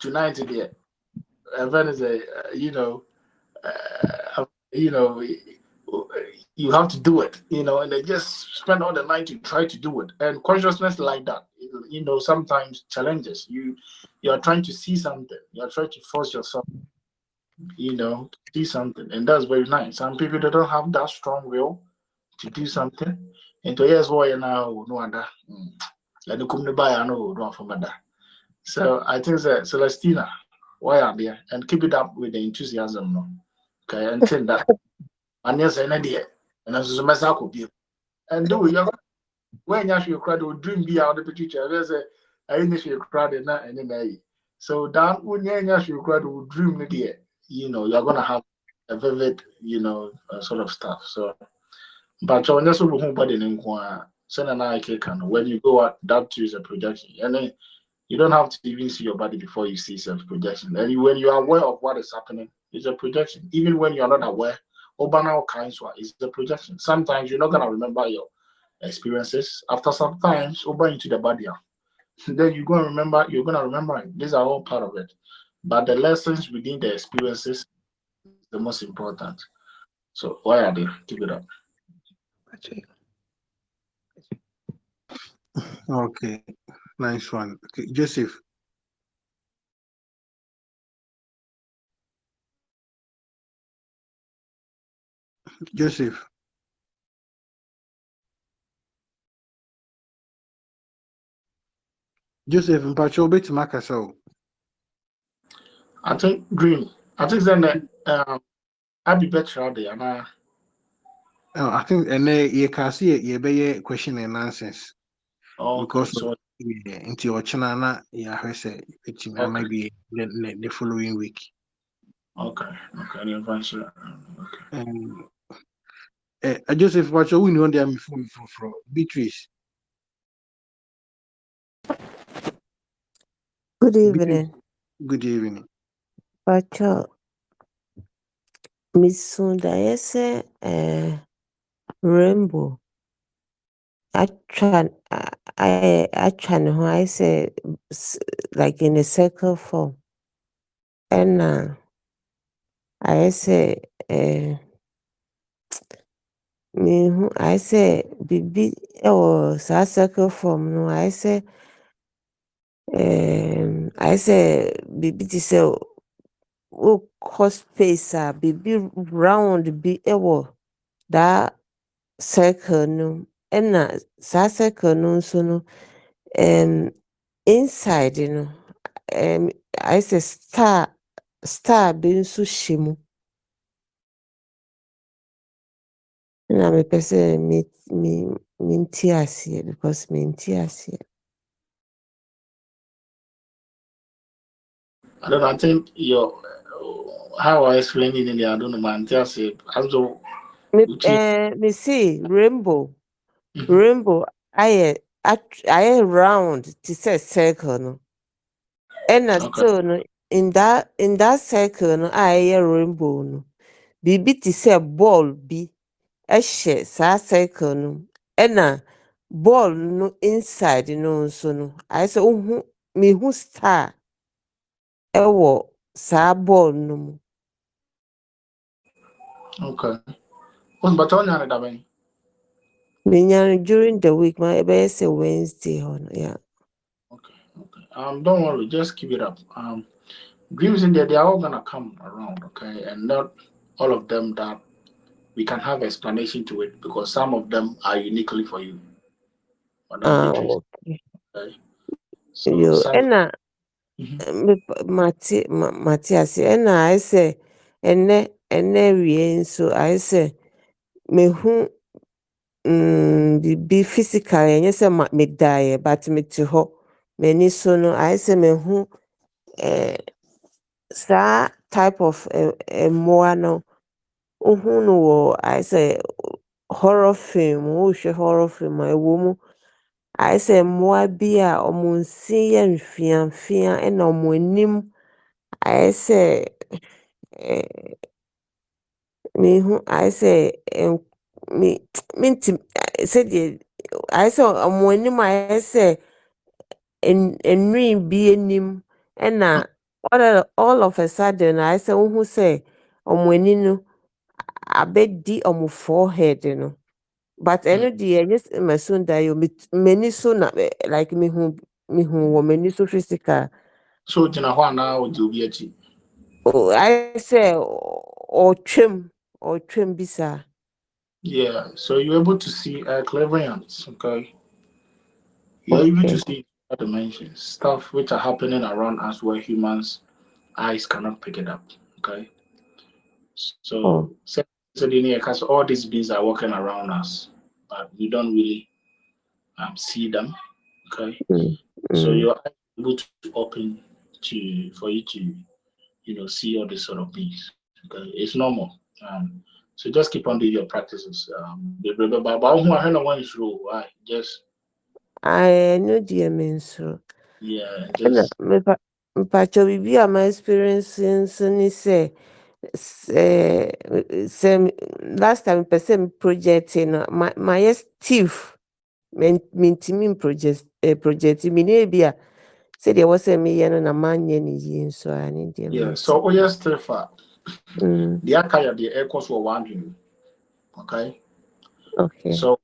Tonight, the event is uh, you know, you have to do it, and they just spend all the night to try to do it. And consciousness like that, sometimes challenges you. You are trying to see something. You are trying to force yourself, to see something, and that's very nice. Some people they don't have that strong will to do something. And to yes, why now no other. Let the come buy no from other. So I think that Celestina, why are there and keep it up with the enthusiasm, no? Okay, until that. And yes, an idea. And as a mess, I could be. And do you when you actually cried, would dream be out of the picture. There's a initial crowd and not any day. So that when you actually cried, would dream the day, you're going to have a vivid, sort of stuff. So, but you're just over home body in send an eye can when you go out, that too is a projection. And then you don't have to even see your body before you see self projection. And when you are aware of what is happening, it's a projection. Even when you're not aware, all kinds is a projection. Sometimes you're not gonna remember your experiences. After some times, over into the body, then you're gonna remember it. These are all part of it. But the lessons within the experiences is the most important. So why are they? Keep it up. Okay, nice one. Okay, Joseph. Joseph. Joseph, mpacho bit makasa. I think dream. I think then I'll be better out there. And I think and you can see you be question and answers okay, because of so into your channel na yeah I say it okay, might be the following week. okay, okay. The adventure. Okay. Um, Joseph, mpacho we know them from Beatrice. Good Beatrice. evening. Good evening. Pacho, Miss Sunda, yes, Rainbow. I try who I say like in a circle form. And I say me who I say bibi or sa circle form no I say bibi to say cost space bibi round bi that circle no ɛna saa circle no nso no inside no ayɛ sɛ star bi nso hyɛ mu na mepɛ sɛ mente aseɛ because mente aseɛ. I don't know. I think your how I explain it in the I don't know, man. Just say I'm so. Me see rainbow Mhm. ayɛ round te sɛ circle no ɛna Okay. so no in that circle no a ɛyɛ rainbow no biribi te sɛ ball bi ɛhyɛ saa circle no mu ɛna ball no inside no nso no ayɛ sɛ mehu star ɛwɔ saa ball no mu. Okay. What's but on that way? Menya no during the week ma ɛbɛyɛ sɛ Wednesday hɔ no yeah. Okay. Okay. Don't worry. Just keep it up. Dreams in there, they are all gonna come around. Okay, and not all of them that we can have explanation to it because some of them are uniquely for you. Madam Beatrice. Okay. Okay. So Yo some. ɛna Mhm. mate ase ɛna ayɛ sɛ ɛnɛ wie nso ayɛ sɛ mehu biribi physical ɛnyɛ sɛ medaeɛ but mete hɔ m'ani so no ayɛ sɛ mehu saa type of mmoa no no I say horror film, horror film I woman. I say mmoa bi a ɔmo nsi yɛ mfiamfia ɛna ɔmo anim ayɛ sɛ mehu ayɛ sɛ mentim sɛdeɛ ayɛ sɛ ɔmo anim ayɛ sɛ nwin bi anim ɛna all of a sudden ayɛ sɛ wohu sɛ ɔmo ani no abɛdi ɔmo forehead no. But ɛno deɛ ɛnyɛ maso da yo m'ani so na like mehu wɔ m'ani so physical. So gyina hɔ anaa ɔdi obi akyi. Ayɛ sɛ ɔtwam bi saa. Yeah, so you're able to see clairvoyance, okay? You're able to see dimensions, stuff which are happening around us where humans' eyes cannot pick it up, okay? So, all these beings are walking around us, but we don't really see them, okay? So your eyes are able to open for you to, see all these sort of beings, okay? It's normal. So just keep on doing your practices. Just ɛno deɛ mensuro. yeah, Ɛna just mepatwɔ biribi a ma experience nso ne sɛ last time mepɛ sɛ project no mayɛ stiff mentimi project mene bi a sɛdeɛ ɛwɔ sɛ meyɛ no na manyɛ ne yie nso a ne deɛ yeah. So oyɛ stiff a deɛ aka yɛ deɛ ɛkɔ so wɔ w'adwene, okay? So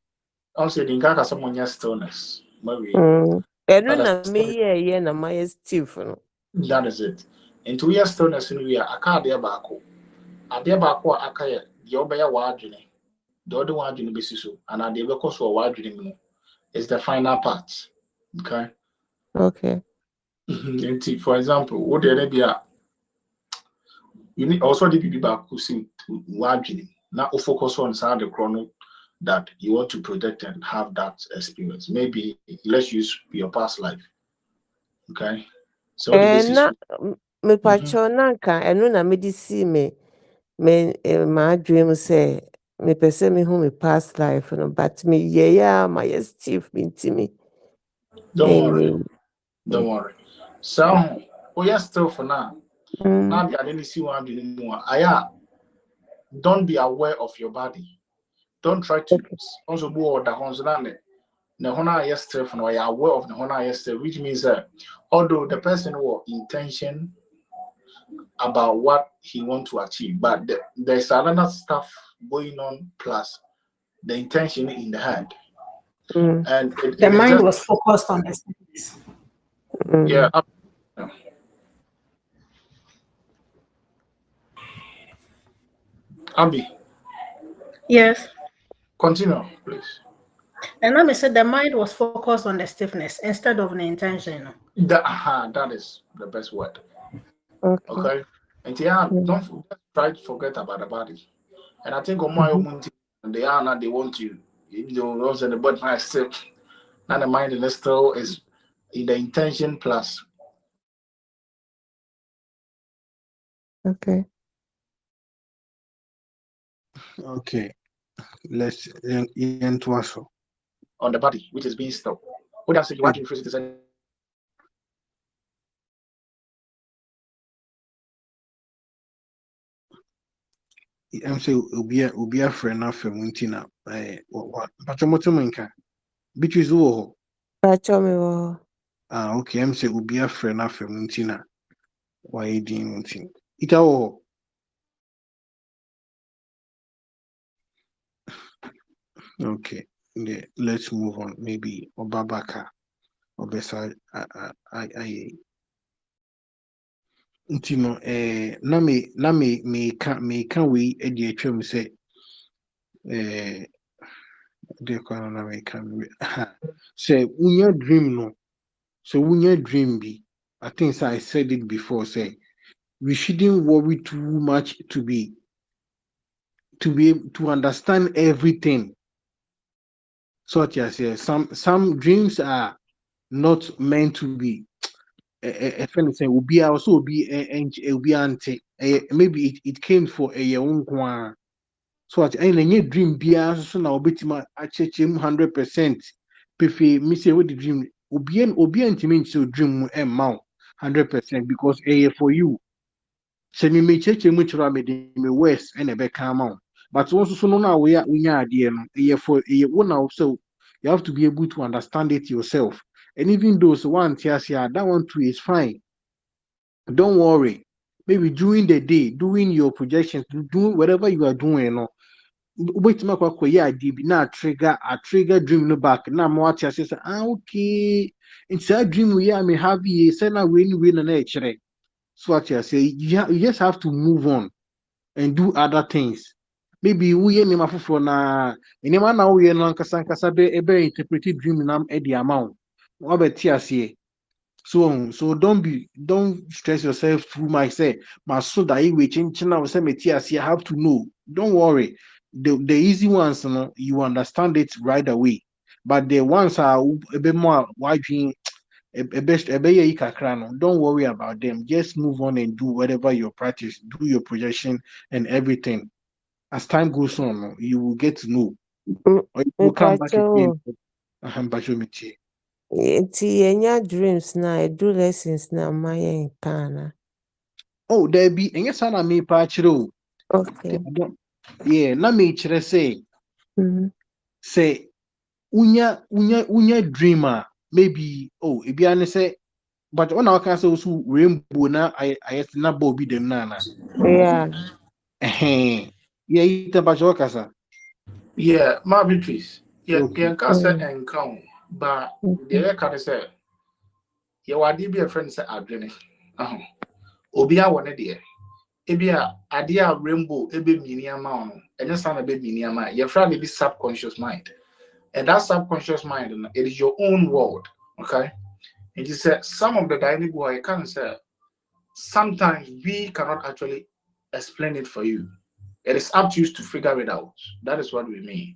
also the nka kasa mo nyɛ stillness maybe ɛno na meyɛɛyɛ na mayɛ stiff no. That is it. Into woyɛ stillness no wie a aka adeɛ baako a aka yɛ deɛ wobɛyɛ w'adwene deɛ ɔde w'adwene bɛsi so anaa deɛ ɛbɛkɔ so wɔ w'adwene mu no is the final part, okay? Nti for example wo deɛ no bi a you need also the bibi baako si w'adwene na wo focus on saa de korɔ no that you want to project and have that experience. Maybe let's use your past life. Okay. So the basis na mepatwɔ na nka ɛno na mede sii m'adwene mu sɛ mepɛ sɛ mehu me past life no but meyɛyɛ a mayɛ stiff mentimi. Don't worry. So you're still for now. Now I didn't see one anymore. Don't be aware of your body. Don't try to also go the Honzane. The Hona yesterday for you're aware of the Hona yesterday, which means that although the person who intention about what he want to achieve, but there's another stuff going on plus the intention in the head. And the mind was focused on the senses. Yeah. Abby. Yes. Continue, please. And let me say the mind was focused on the stiffness instead of the intention. That is the best word. Okay. And don't try to forget about the body. And I think on my own they want to, also the body might still, not the mind and still is in the intention plus. Okay. Let's end to us on the body, which is being still. What else you want to first say? I'm saying ubi a friend of Muntina. Pachomotomanka. Bitches wo. Okay, I'm saying ubi a friend of Muntina. Why didn't think? Ita wo. Okay, yeah, let's move on. Maybe Obabaka or Besa. I Ntino na me can we edi atwam say de kwa na me can say unya dream no, so unya dream be. I think I said it before, say we shouldn't worry too much to understand everything. So yes, some dreams are not meant to be a friend saying will be also be maybe it came for a young one. So at any dream bia so na obetima achechim 100%. Pefe me say what the dream obi ntimi nti dream mu emma 100% because for you. Sɛ me mekyerɛkyerɛ mu kyerɛ a mede me west ɛna ɛbɛka ama wo but wo nso so no na wonya adeɛ no wo na so you have to be able to understand it yourself and even though so one that one too is fine. Don't worry, maybe during the day doing your projections doing whatever you are doing no wobɛtumi akɔ akɔyɛ adeɛ bi na trigger dream no back na ma wate ase sɛ okay nti saa dream yi a me have yi sɛ na wei na ɛkyerɛ. So what you say, you just have to move on and do other things. Maybe we any for na anyone now we no ankasa be interpret dream nam e the amount. What bet say? So don't stress yourself too much. Say my so that you change now say me I have to know. Don't worry. The easy ones you understand it right away. But the ones are a bit more wide don't worry about them. Just move on and do whatever your practice, do your projection and everything. As time goes on, you will get to know. Or you will come back again. Nti yɛnya dreams na do lessons na ma yɛnka ana. Oh, there be any son of me patro. Okay. Yeah, na me chere say unya dreamer maybe ebi say but when I can say also rainbow na I na bobi dem na. Yeah. Yeah, ita ba kasa. Yeah, my Beatrice. Yeah, Okay. yeah, can say encounter, but the can say you wadi be a friend say adwene. Obi a wone de. Ebi a ade a rainbow ebe mini ama ono. Enye sa na be mini ama. Your friend be subconscious mind. And that subconscious mind, it is your own world. Okay? And you say some of the dynamic I can say sometimes we cannot actually explain it for you. It is up to you to figure it out. That is what we mean.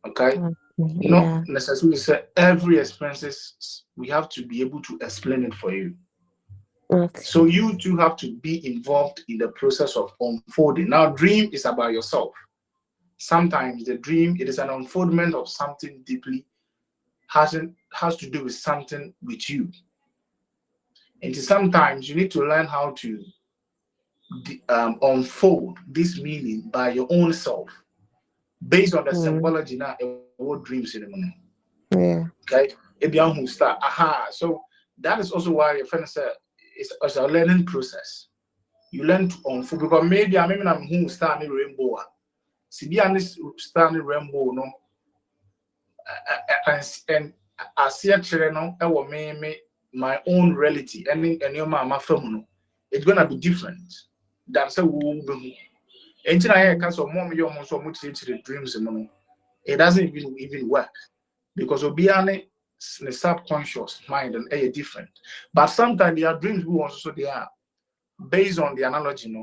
Okay? Not necessarily say every experiences we have to be able to explain it for you. Okay. So you too have to be involved in the process of unfolding. Now, dream is about yourself. Sometimes the dream it is an unfoldment of something deeply has to do with something with you. And sometimes you need to learn how to unfold this meaning by your own self, based on the symbology now what dreams in the moment. Yeah. Okay. If you who start, so that is also why your friend said it's a learning process. You learn to unfold because maybe I'm who start in rainbow. See, be honest, start in rainbow, no, and I see actually no, I will make my own reality, and your mama family, it's gonna be different than say we will be. And I can so mom your mom so much into the dreams, it doesn't even work because obiane the subconscious mind and a different. But sometimes their dreams we also they are based on the analogy,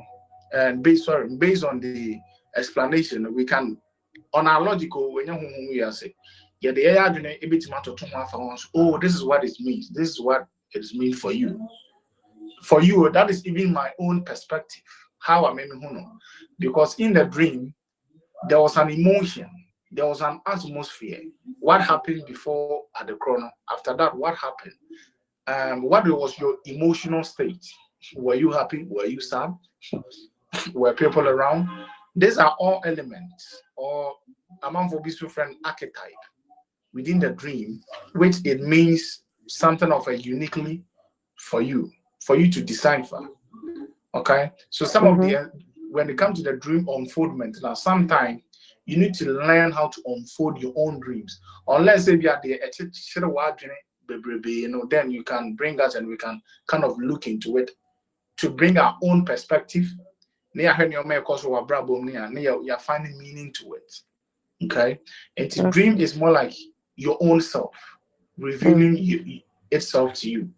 and based on the explanation we can on our logical when we are say yeah the AI doing a bit matter to oh this is what it means, this is what it means for you. For you, that is even my own perspective. How I made me know. Because in the dream, there was an emotion, there was an atmosphere. What happened before at the chrono? After that, what happened? What was your emotional state? Were you happy? Were you sad? Were people around? These are all elements or among for this friend archetype within the dream, which it means something of a uniquely for you to decipher. Okay, so some of the when it comes to the dream unfoldment, now sometimes you need to learn how to unfold your own dreams. Unless if you are there, then you can bring us and we can kind of look into it to bring our own perspective. You're finding meaning to it. Okay, and to dream is more like your own self revealing itself to you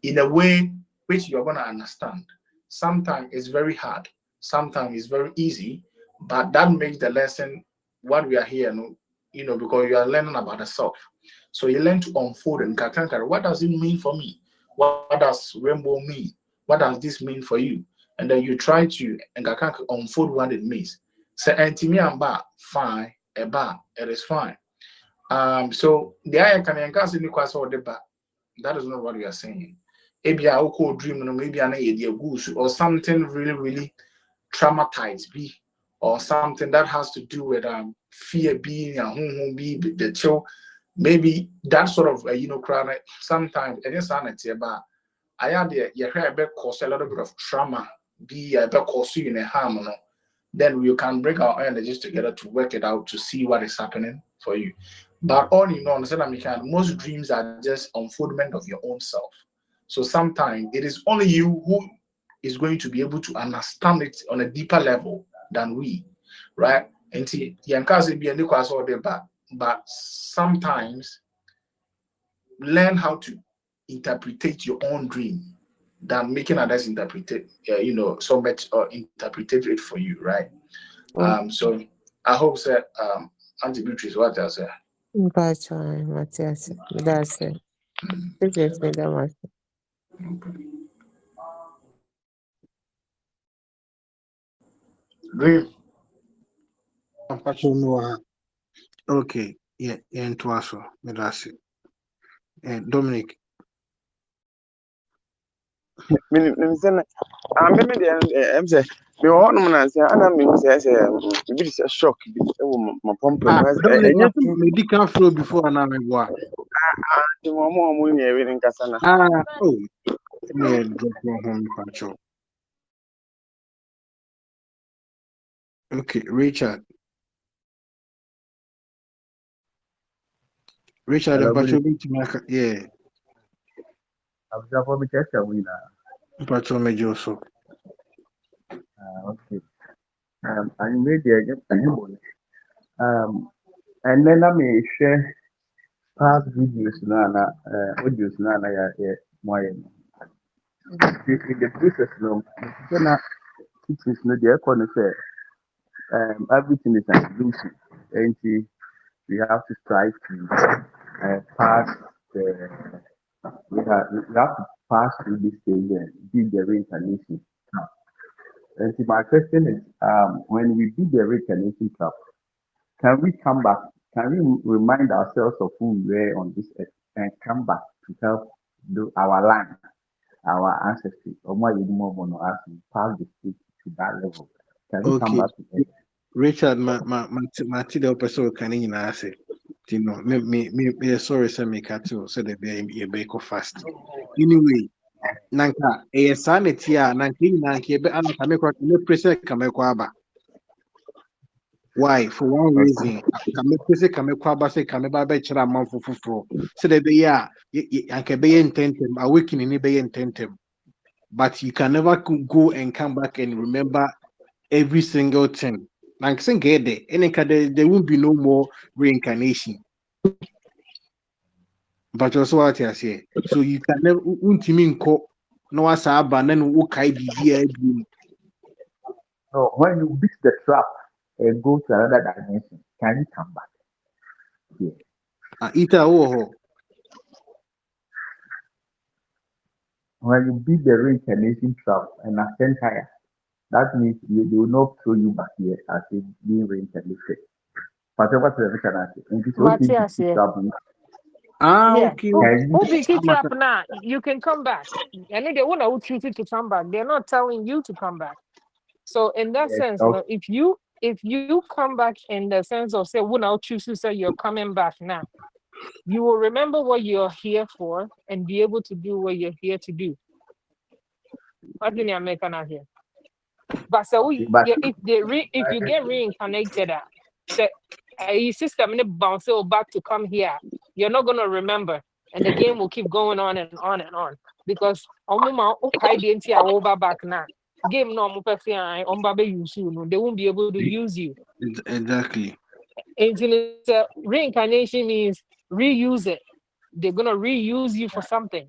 in a way which you're going to understand. Sometimes it's very hard, sometimes it's very easy, but that makes the lesson what we are here, because you are learning about the self. So you learn to unfold and what does it mean for me? What does rainbow mean? What does this mean for you? And then you try to and unfold what it means. So antimi amba fine, eba it is fine. So the eye can encourage any class or deba. That is not what we are saying. Maybe I will dream, maybe an idea goose or something really traumatized be, or something that has to do with fear being a home be the chill. Maybe that sort of cry sometimes it is sanity, but I had you hear about cause a little bit of trauma, be a bit cause you in a harm, then we can bring our energies together to work it out to see what is happening for you. But all in all, most dreams are just unfoldment of your own self. So sometimes it is only you who is going to be able to understand it on a deeper level than we, right? And see, but sometimes learn how to interpret your own dream than making others interpret it, so much or interpret it for you, right? So I hope that Auntie Beatrice, what else? Mpacho, Matthias. That's it. This is me, that much. Dream. Okay, yeah, into us. That's it. Dominic. Maybe the I'm say me want no na say ana me say bi say shock bi e wo my pump no Dominic, enye tu medical flow before an hour. ti mo ni e wi nkasa na Oh, yeah, drop one home control. Okay, Richard. Richard, and Hello, good Patrol, evening. yeah, I'm Jaffa Bitesa winner. Patrol Major. So, Okay. I made the and then I may share past videos na audios na ya more. In the process, no, na teachings no the economy say everything is an illusion, and we have to strive to pass the we have to pass through this stage and be the reincarnation. And so my question is, when we did the reincarnation club, can we come back? Can we remind ourselves of who we were on this earth and come back to help our land, our ancestry, or more you more as we pass the stage to that level? Can we come okay, back to earth? Richard, my the person can in answer. You know, sorry, send me cat too, so the be fast. Anyway, Nanka, a sanity, Nanki, Nanki, be anaka me press Kamekwaba. Why? For one reason, Kamekwaba say Kameba Chara month for so the be and can be intentem, awakening be intentem. But you can never go and come back and remember every single thing. Like saying get there, and there won't be no more reincarnation. But also what I say. So you can never untimin ko no asaba then ukai bibi. So when you beat the trap and go to another dimension, can you come back here? Ita oh When you beat the reincarnation trap and ascend higher, that means they will not throw you back here as if being reincarnated. Whatever the reincarnation, and this will be Matthias, the yeah. trap. Yeah. okay. Can you? Who be kicked up now? You can come back. And they want to choose you to come back. They're not telling you to come back. So in that Yes, sense, okay. if you come back in the sense of say, when I'll choose to say you're coming back now, you will remember what you're here for and be able to do what you're here to do. What do you make out here? But so But if you get reincarnated, say a system in the bounce back to come here, you're not gonna remember, and the game will keep going on and on and on because okay the entire back now. Game no use you, no, they won't be able to use you. Exactly. Until reincarnation means reuse it. They're gonna reuse you for something.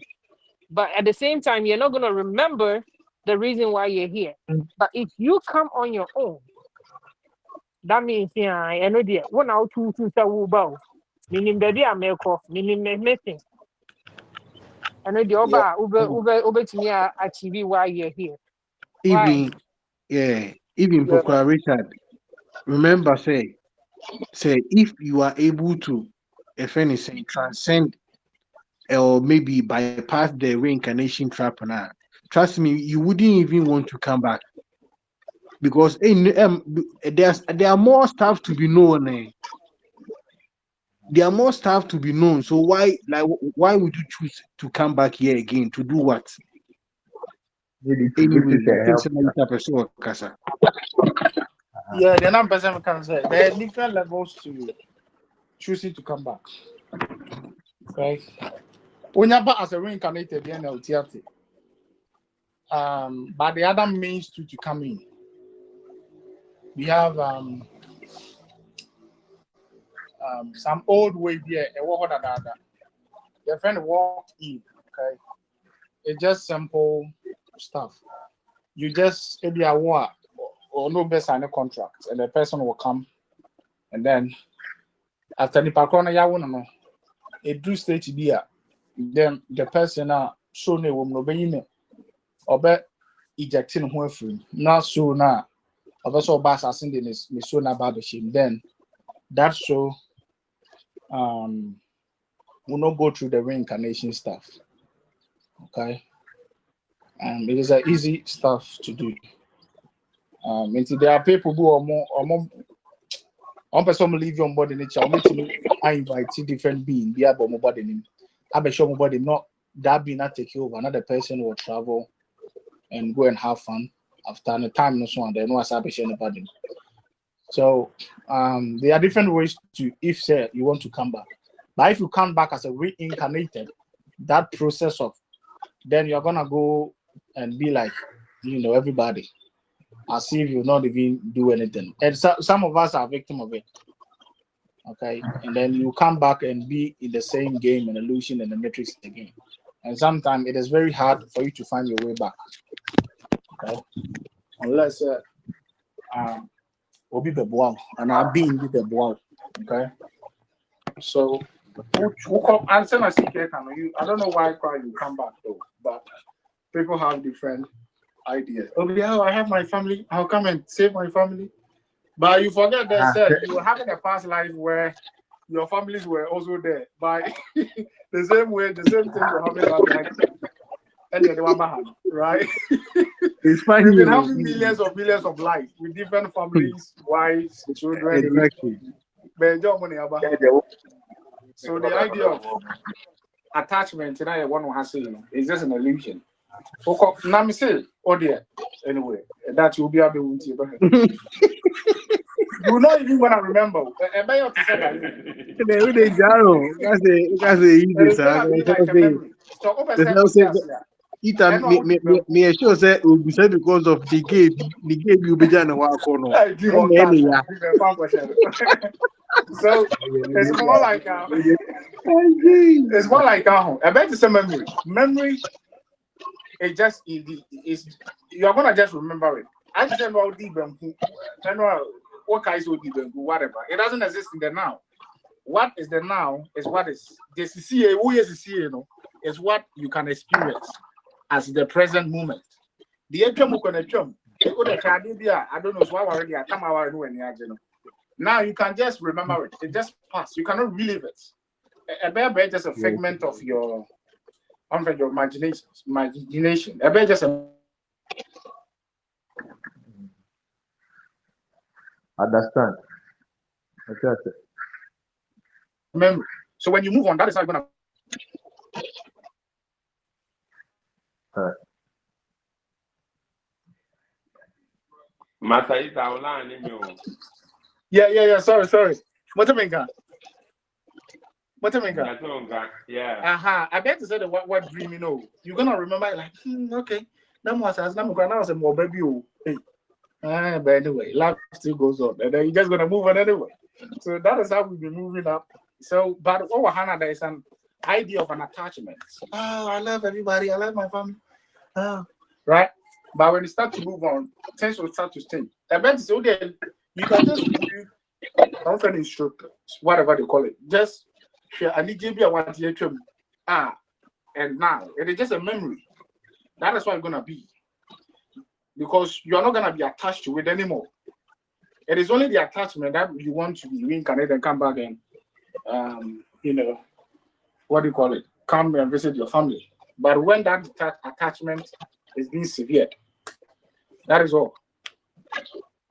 But at the same time, you're not gonna remember the reason why you're here. But if you come on your own, that means yeah, I know the one out two bow. Meaning baby I make off, meaning making. I know the yeah over to me achieve why you're here. Why? Even yeah, even yeah Pokra Richard. remember, say if you are able to, if anything, transcend or maybe bypass the reincarnation trap now, trust me, you wouldn't even want to come back because there are more stuff to be known. There are more stuff to be known. So why would you choose to come back here again to do what? Maybe to Anyway, seek I think help. somebody type of so kasa. Yeah, the number person can say there are different levels to choosing to come back. Okay. When you're back as a reincarnated NLTRT, but the other means to come in. We have some old way there, a walk that your friend walked in, okay. It's just simple stuff. You just maybe a war or no best sign a contract, and the person will come, and then after the background, ya won't know. A do stage there, then the person show no woman obey or bet ejecting who free. Not so now. Also, bass as in the Missouna barbershop. Then that show will not go through the reincarnation stuff. Okay. It is a easy stuff to do. There are people who are more one person will leave your body nature. I invite different being, be about my body name. I be sure my body not that being not take over. Another person will travel and go and have fun after the time no so they know as I be sharing body. So there are different ways to if say you want to come back. But if you come back as a reincarnated, that process of then you're gonna go and be like, everybody, as if you not even do anything. And some of us are victim of it. Okay, and then you come back and be in the same game and illusion and the matrix again. And sometimes it is very hard for you to find your way back. Okay, unless obi beboa and I be in the beboa. Okay, so who come answer my secret can you? I don't know why you come back though, but people have different ideas. Oh yeah, I have my family. I'll come and save my family. But you forget that said you were having a past life where your families were also there by the same way, the same thing you're having like and the one behind, right? It's funny. We've been having millions of billions of lives with different families, wives, children. Exactly. So the idea of attachment in one has is just an illusion. Now me say, oh dear, anyway, that you'll be able to you will not even want to remember. To say that That's a easy, it is sir. gonna be like a memory. So open There's say no say yes, yeah. it me sure say will be said because of the game you be done a while corner. I give one cash. Give a fun question. So it's more like it's more like I bet it's a memory. Memory it just is you're gonna just remember it. I just said about deep what kind of deep whatever. It doesn't exist in the now. What is the now is what is this is what you can experience as the present moment. The I don't know so already I come out now you can just remember it. It just passed. You cannot relive it. A bear just a figment of your imagination. A bear just a Understand. Okay. memory. So when you move on, that is how you're gonna. Yeah. Sorry. What do you mean? Yeah. I bet to say the what dream you're gonna remember like okay. That was a more baby. Hey. But anyway, life still goes on, and then you're just gonna move on anyway. So that is how we've been moving up. So, but over Hannah, there is an idea of an attachment. Oh, I love everybody. I love my family. Oh, right. But when you start to move on, things will start to change. I bet so then you can just view something instructor, whatever they call it. Just share and give you what you and now it is just a memory. That is what it's gonna be. Because you're not gonna be attached to it anymore. It is only the attachment that you want to be reincarnated and come back and, what do you call it? Come and visit your family. But when that attachment is being severed, that is all.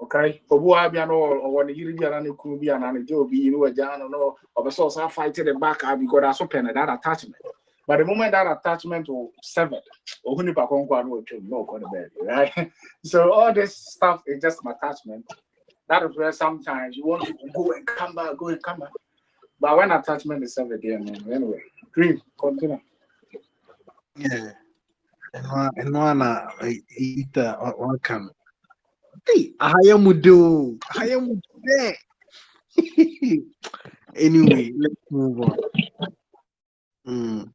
Okay? But who have you know, or when you be an could be an job, you know, a John or the source are fighting the back because that's open that attachment. But the moment that attachment will severed, right? So all this stuff is just an attachment. That is where sometimes you want to go and come back, go and come back. But when attachment is severed, anyway, dream, continue. Yeah. And one eat one can. Hey, I am do. I am there. Anyway, let's move on.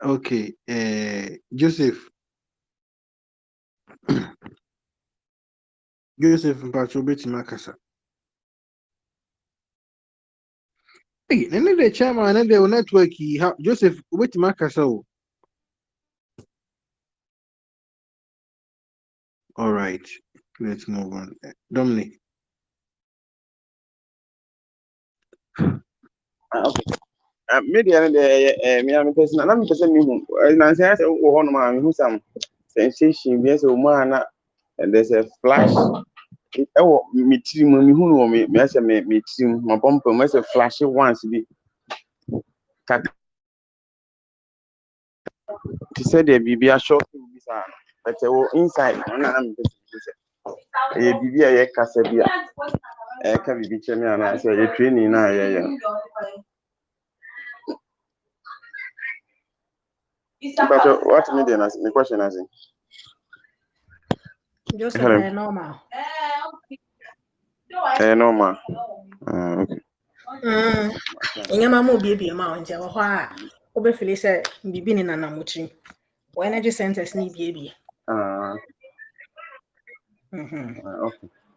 Okay. Joseph. Joseph Mpacho Beti Makasa. Hey, and then the chairman and the network. Joseph Beti Makasa. All right. Let's move on. Dominic. Okay. Media me am person na me person me hu na say wo ho no ma me hu some sensation bi so mo ana and there's a flash me tirim me hu no me say me tirim ma pompo me say flash once bi ka ti say there bibia shock bi sa but wo inside na me person say e bibia ye kasa bia ka bibi che me ana say ye training na ye but what media na me question as Joseph, hello normal. normal okay Inyama mo bie ma onje wo ho a obefili se bibi ni nanamuchi. Wo energy centers ni bie.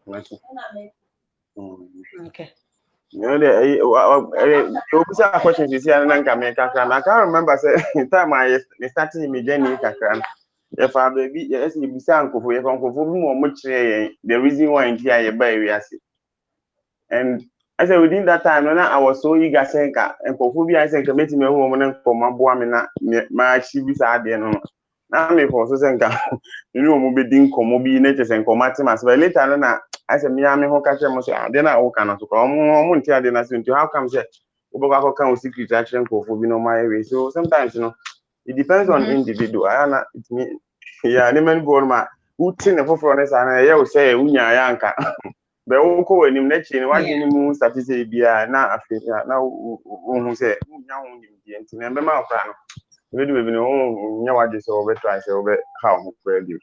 Okay. Okay. You know, the questions you see, and I can't remember say time I started my journey. If I baby, yes, you be saying, if I'm more much the reason why in here you buy we are. And I said within that time, I was so eager saying, and for who I said, committing me woman and for my boy, my she be sad, no. Now me for so saying, you know, mo be din komo bi nature and comatimas, but later na I said, me ame ho catch mo say, then I walk na so come mo ntia de na so how come say obaka kan secret action for no my way. So sometimes it depends on individual. It mean yeah, any man born ma who tin for foreigners and yeah, say unya ya nka. But wokɔ anim na kyerɛ no wadwene mu start say bia na afei na wohu sɛ wonya ho nimdeɛ nti na ɛbɛma wo koraa no ɛbɛdu baabi no wonya wadwe sɛ wobɛtry sɛ wobɛha wo ho koraa bio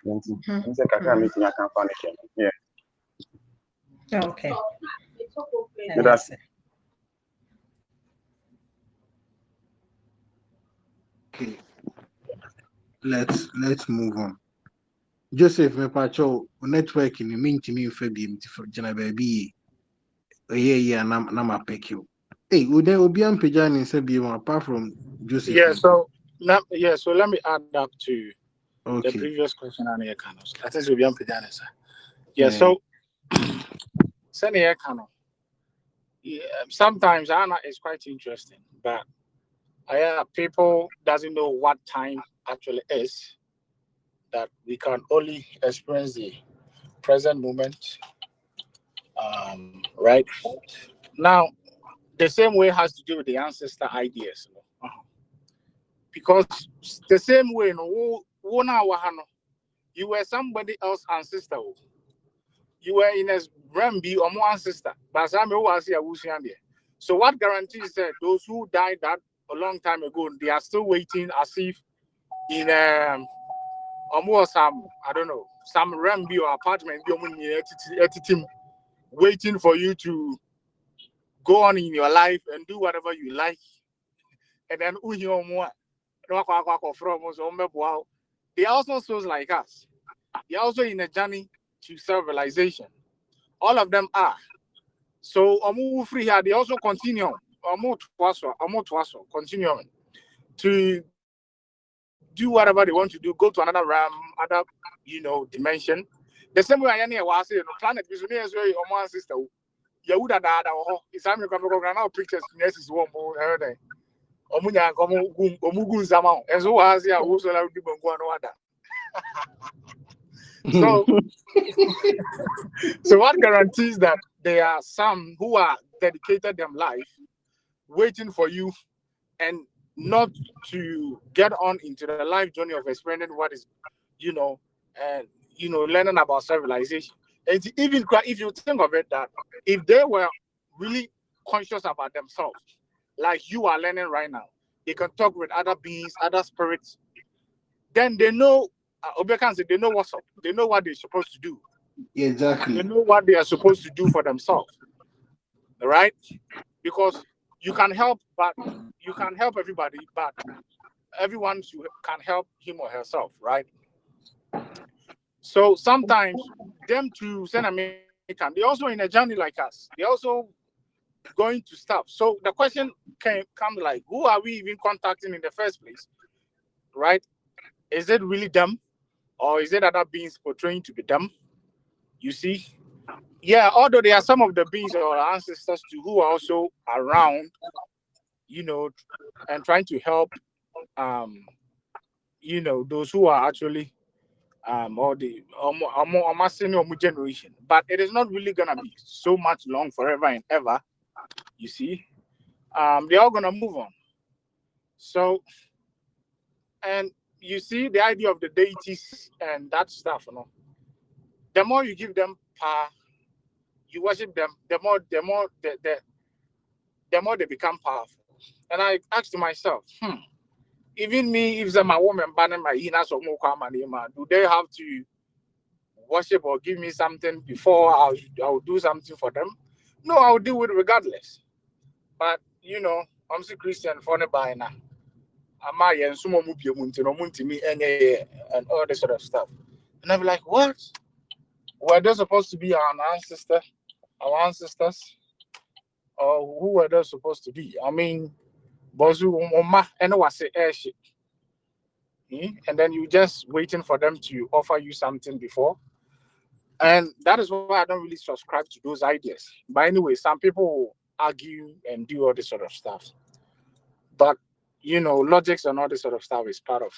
nti ɛm sɛ kakra mɛtumi aka fa no kyɛ no Okay. that's Okay. Let's move on. Joseph Mepacho network in the meantime for Jana baby. Yeah, na pick you. Hey, would there be an pigeon in Sebium apart from Joseph? Yeah, so let me add up to okay. the previous question on air canals. I think we'll be on Pijanesa. Yeah, so send air canal. Yeah, sometimes Anna is quite interesting, but people doesn't know what time actually is. That we can only experience the present moment. Right now, the same way has to do with the ancestor ideas, because the same way, you were somebody else's ancestor. You were in a realm be or more ancestor, but some who was here. So what guarantees that those who died that a long time ago, they are still waiting as if in almost some, I don't know, some realm be or apartment be waiting for you to go on in your life and do whatever you like. And then they also souls like us. They're also in a journey to self-realization. All of them are. So free here, they also continue. Continuing to do whatever they want to do, go to another realm, other dimension, The same way I was saying, planet is near as well, or sister. Yahuda Dada, it's I'm going to pictures, yes, is one more day. Omunya Omugun Zaman, as well as I also like to go on order. So, so what guarantees that there are some who are dedicated their life waiting for you and not to get on into the life journey of experiencing what is, and learning about civilization. And even if you think of it that if they were really conscious about themselves, like you are learning right now, they can talk with other beings, other spirits, then they know they know what's up. They know what they're supposed to do. They Exactly. know what they are supposed to do for themselves. Right? Because you can help, but you can help everybody, but everyone can help him or herself, right? So sometimes them to South American, they're also in a journey like us. They're also going to stuff. So the question can come like, who are we even contacting in the first place? Right? Is it really them? Or is it other beings portraying to be them? You see? Yeah, although there are some of the beings or ancestors too who are also around, you know, and trying to help those who are actually or the senior generation. But it is not really gonna be so much long forever and ever, you see. They're all gonna move on. So, and you see the idea of the deities and that stuff, the more you give them power, you worship them, the more they become powerful. And I asked myself, even me, if I'm a woman banning my inas or more, do they have to worship or give me something before I'll do something for them? No, I'll do it regardless. But I'm still Christian for the by now. And all this sort of stuff. And I'm like, what? Were they supposed to be our ancestors? Or who were they supposed to be? I mean, Bozu Oma and was say airship. And then you just waiting for them to offer you something before. And that is why I don't really subscribe to those ideas. But anyway, some people argue and do all this sort of stuff. But logics and all this sort of stuff is part of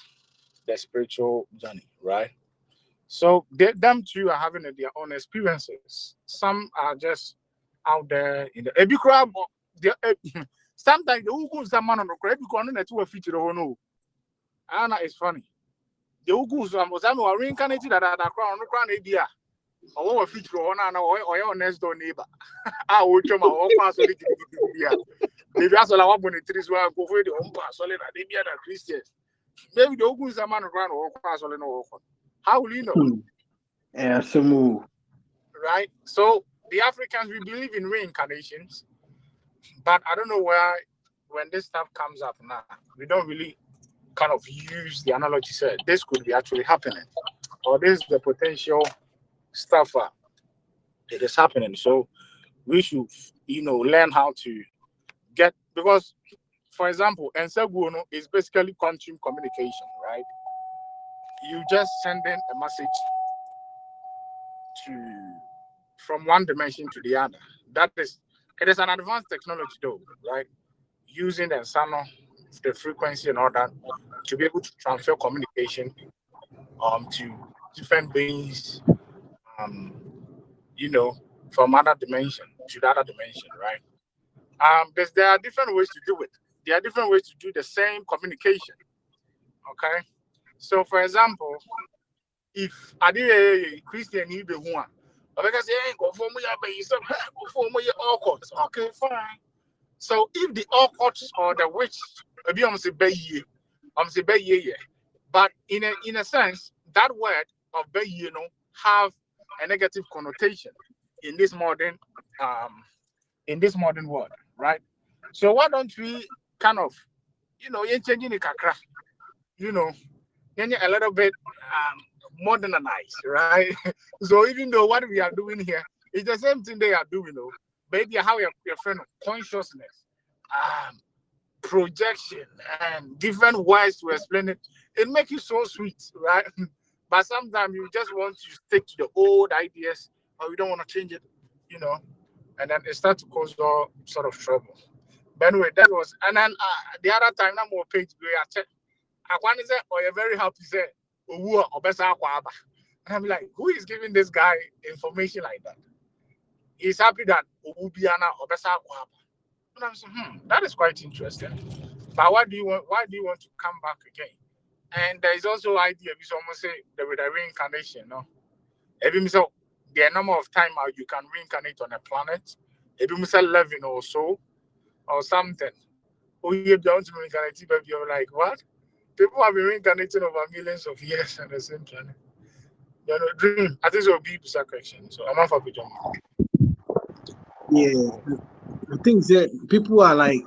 the spiritual journey, right? So them two are having their own experiences. Some are just out there in the Ebi crowd. Sometimes the Ugu someone on the crowd because on the two feature or no. Anna is funny. The Ugu was reincarnated that crown on the crown idea. Or what feature on your next door neighbor. I would come out solid. Maybe that's all I want when it is where I go for the home solid and they be other Christians. Maybe the Ugu is a man around or solid no. How will you know? Yeah, so Right? So the Africans, we believe in reincarnations, but I don't know why when this stuff comes up now, we don't really kind of use the analogy said this could be actually happening, or this is the potential stuff that is happening. So we should, learn how to get, because, for example, Enseguono is basically quantum communication, right? You just send in a message to from one dimension to the other. It is an advanced technology though, right? Using the frequency and all that to be able to transfer communication to different beings um you know from other dimension to the other dimension, right? There are different ways to do it. There are different ways to do the same communication. Okay. So for example, if I did a Christian you be one, because hey, go for me, go for me all courts. Okay, fine. So if the occults or the witch, maybe I'm say be ye. But in a sense, that word of be have a negative connotation in this modern world, right? So why don't we kind of you're changing the kakra, you know, a little bit modernized, right? So even though what we are doing here is the same thing they are doing, maybe how your friend of consciousness, um, projection, and different ways to explain it. It makes you so sweet, right? But sometimes you just want to stick to the old ideas, or you don't want to change it, and then it starts to cause all sort of trouble. But anyway, that was, and then the other time, I'm more page where I check. I want to say, oh, you're very happy, say, oh, and I'm like, who is giving this guy information like that? He's happy that Obubiana Obesa Kwaba. And I'm saying, that is quite interesting. But why do you want to come back again? And there is also idea, we almost say with the reincarnation, no? Every so the number of time you can reincarnate on a planet, every 11 or so, or something. Oh, you don't reincarnate, but you're like, what? People have been reincarnating over millions of years on the same planet. Dream. I think it will be a question. So I'm not for John. Yeah, the things that people are like,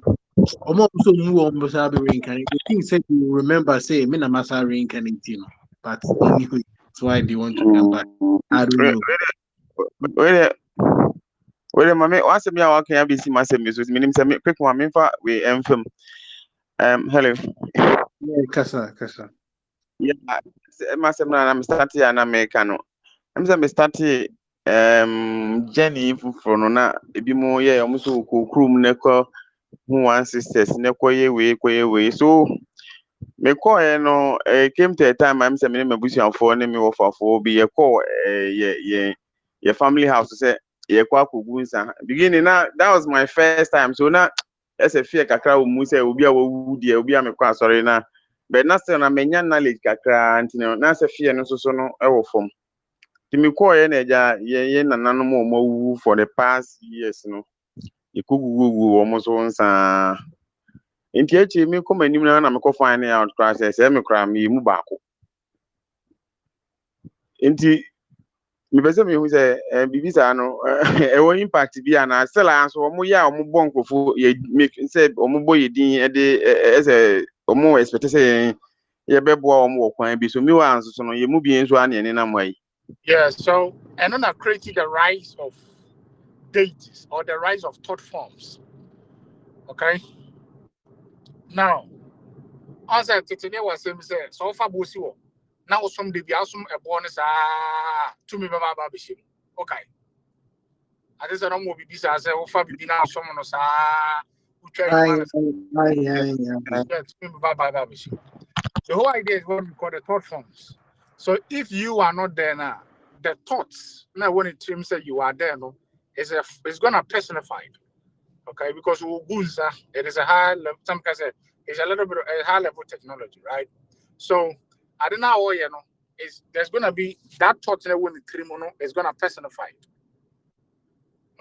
almost so move on must be reincarnated. The things that you remember say, me na masa reincarnating, but anyway, that's why they want to come back. I don't know. Wait, mommy, once me I can be see myself, Miss Minim, quick one, me for we film. Hello. Yeah, kasa. Yeah, myself, I'm starting an Americano. I'm starting Jenny from na ebi mo yeah almost ko krum neko one sisters neko ye we so me call no came to a time I'm say me mabusian for ne me wofa for bi ye call ye family house say ye kwa kogu nsa beginning na that was my first time so na as a fear kakra wo mu say obi a wo die obi a me kwa sorry na but na still na menya knowledge kakra ntino na say fear no so no e wo fom Timi call na eja ye nananom omo for the past years no ikugugu omo so nsa nti echi mi come anim na me ko find out class say me kra me mu baako nti me pese me hu say bibi sa no e wo impact bi ana still anso omo ya omo bo nkofo ye make say omo bo ye din e de say omo expect say ye beboa omo wo kwan bi so mi wa anso so no ye mu bi enso ana ene na mai. Yeah, so and then I created the rise of deities or the rise of thought forms. Okay. Now, as I today was saying, so far bossy. Now some the assume a bonus to me baba bishim. Okay. I just don't want to be say oh far be now someone was who try Aye. to me baba bishim. The whole idea is what we call the thought forms. So if you are not there now, the thoughts now when it seems that you are there, no, it's gonna personify. Okay, because it is a high level. Some guys say it's a little bit of a high level technology, right? So I don't know, is there's gonna be that thought that when the criminal is gonna personify it.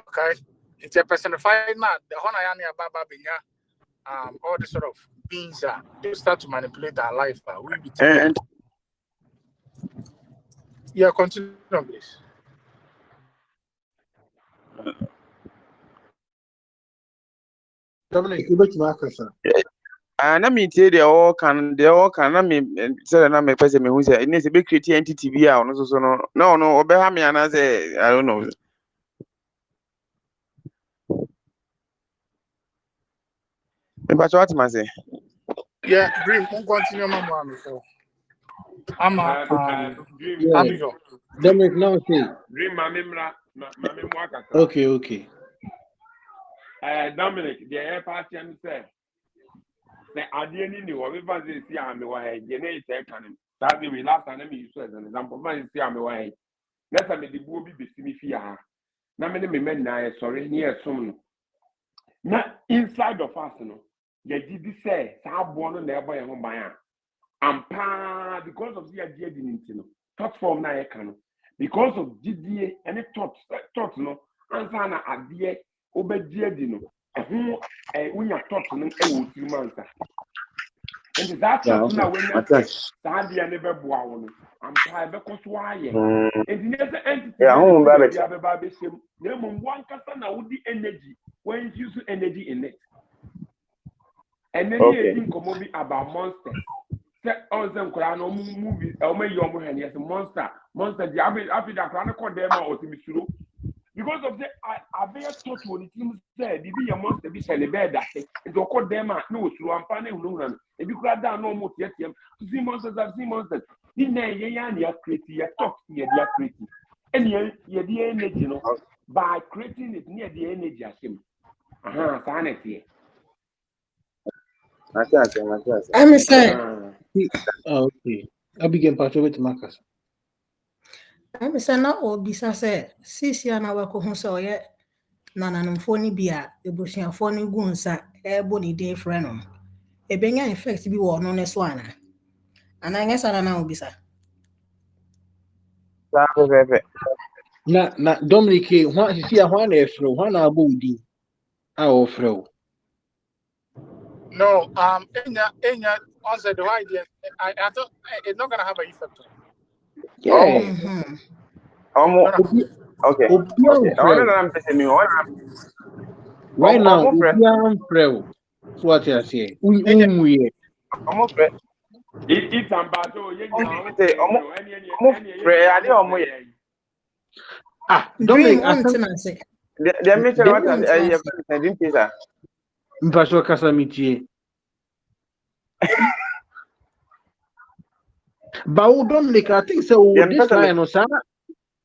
Okay, it's a personified now. The Honayani Baba Binya, all the sort of beings they start to manipulate our life. We be And yeah, continue, please. Dominic, you bet my question. na me tie de all can na me say na me pese me hu say ne se be create entity bi a ono so no obe ha me ana say I don't know. Me ba what man say. Yeah, Dream, we'll continue, Mama. So I'm Dream, Yeah, Abigail. Dominic, now say. dream, mamimra, mamimwa Okay. Dominic, the air party and say, I didn't know what we see. I'm away. Jenny said, that we last time you said an example. Man, see, I'm away. Let's have the booby be me fear. Now, many men now, sorry, near soon. Not inside of us, no. You did say, how born on never home by because of the idea didn't know. Thought form na can because of GDA any thoughts no answer na idea obedie di no ehun when your thought no e wo tiri mansa and that Yeah, thought okay. na when you say that idea never boa wo no ampa be ko so aye and the next entity Yeah, be home rabbit. be shem na mo one kasa na wo di energy when you use energy in it and then you Okay. think be about monsters. On some crown movie, yes, monster, the average crown called them out to be true. Because of the I bear thought when it said, the be a monster be sell a bed that say, and to call them out, no, through and panel, no, if you grab down no more yet, to see monsters, I've seen monsters. Ni na ya create ya talk ya create. And ya the energy no by creating it near the energy asim. Aha, sanity. Matias. I'm say, Okay. Abigail Pacho with Marcus. I'm say na obisa say sisi ana wako ho say oye nananumfo ni bi a ebusuafo ni gu nsa ebo ni dey friend no. Ebenya effect bi wo no ne so ana. Ana nya sana na obisa. Na Dominic, what see a one afro, one abudi. Our fro. No, Enya answered the idea. I thought it's not gonna have an effect. Yeah. Mhm. It's gonna have. Okay. Obian I want fro. to person me. Right now, Omo fresh. Obian fro. So what you say? Enya, We. Omo fresh. It's ambato ye na Say okay no omo any fresh. na Ade omo ye. pray. Ah, Dream Dominic, I on think tina say. They mention what On I tina have say. didn't say sir. Mpacho Casamity. But Dominic, I think so. They This person me line, no, sir.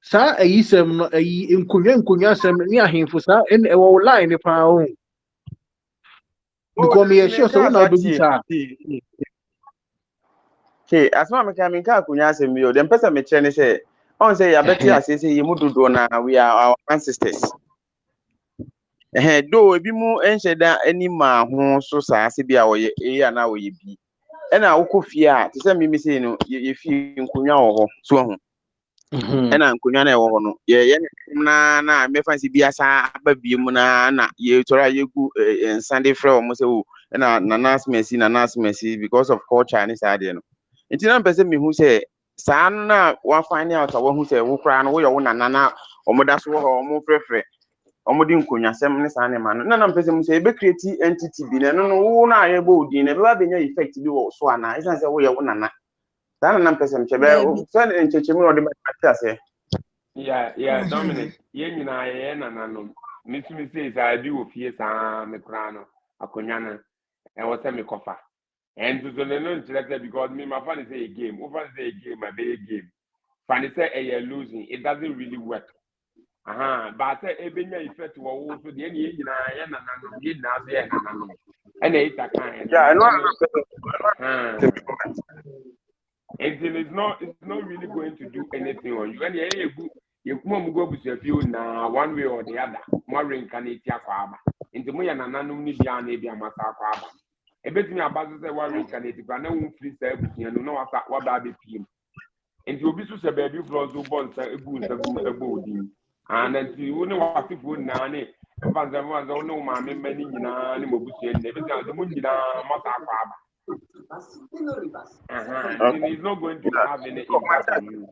Sir, a yisem, a inkunya sem near him for sir, and a line if I own. oh Because me a me sure so can now so be sir. Okay, as ma me can akunya asem bi o. Dem person me kyerɛ ne sɛ on say ya beti asese yi mu dodo na we are our ancestors. Do ebi mu enhyɛ da ani ma ho so saa ase bi a wɔyɛ eya na wɔyɛ bi. Ɛna wokɔ fie a te sɛ mimi sei no ye fie nkunya wɔ hɔ so ho. Ɛna nkunya na ɛwɔ hɔ no yɛ na mefa si bi asa aba bi mu na ye tori a yegu nsa de frɛ wɔn sɛ o ɛna nanasmesi because of culture ne saa deɛ no. Nti na mpɛ sɛ mehu sɛ saa no na wɔafan out a wɔhu sɛ wo koraa no woyɛ wo nana na wɔn da so wɔ hɔ wɔn frɛfrɛ wɔn de nkonnwasɛm ne saa nneɛma no na mpɛ sɛ mu sɛ ebe create entity bi na ɛno no wo na ayɛ bɔ odin na ɛbɛba bɛnya effect bi wɔ so ana ɛsan sɛ woyɛ wo nana saa na mpɛ sɛ mkyɛ bɛ sɛ nkyɛnkyɛmu na ɔde bɛte ase. Yeah, Dominic, ye nyina ye nananom. Me say sa bi wo fie saa me kra no akonya no. E wo say me kofa. And to the no nkyerɛ because me my fan say a game. Wo fan say a game, a big game. Fan say you're losing. It doesn't really work. But say ebenya effect wo wo so de ye nyina ye nananom, ye na so ye nananom. And it kan Yeah, I know. and it's not really going to do anything on you. And you come go with your few now one way or the other. More reincarnate aquaba. Into me and anonymous ni bia na bia masa aquaba. A bit me about say one reincarnate, but no one free service, you know what baby pim. And you be so say baby flows who bonds a body. And then you know what if would nanny. If I was no mammy many in any mobusi and everything the moon masa aquaba. It's not going to have any impact on you.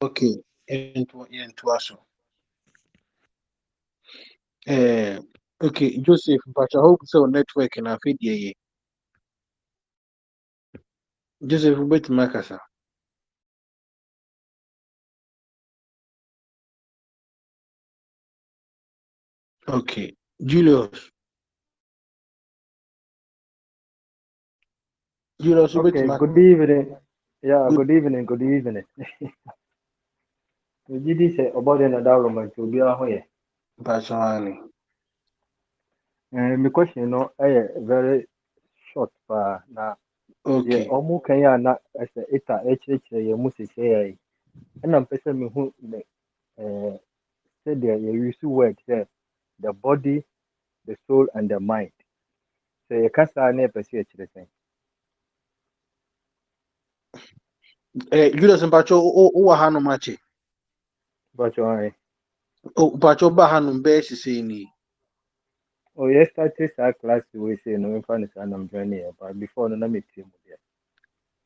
Okay. Into us. Okay, Joseph, but I hope so network and I feed ye. Joseph, wait, Macassa. Okay, Julius. Julius, wait, Okay, Mac. good evening. Yeah, Good. good evening, good evening. Megye say about another room to be ahoye. Personally. My question no very short pa na ye Okay. omu kan ya na ese eta ekyekye ye mu sese ye. Na mpese me hu ne say there you use word say the body, the soul and the mind. So ye kasa na pese ekyere Julius, Mpacho, oh, Hano Machi. But I Oh, Pacho Bahanum Beshi saying, oh yes started that class we say no in fairness and I'm joining but before no na me team there.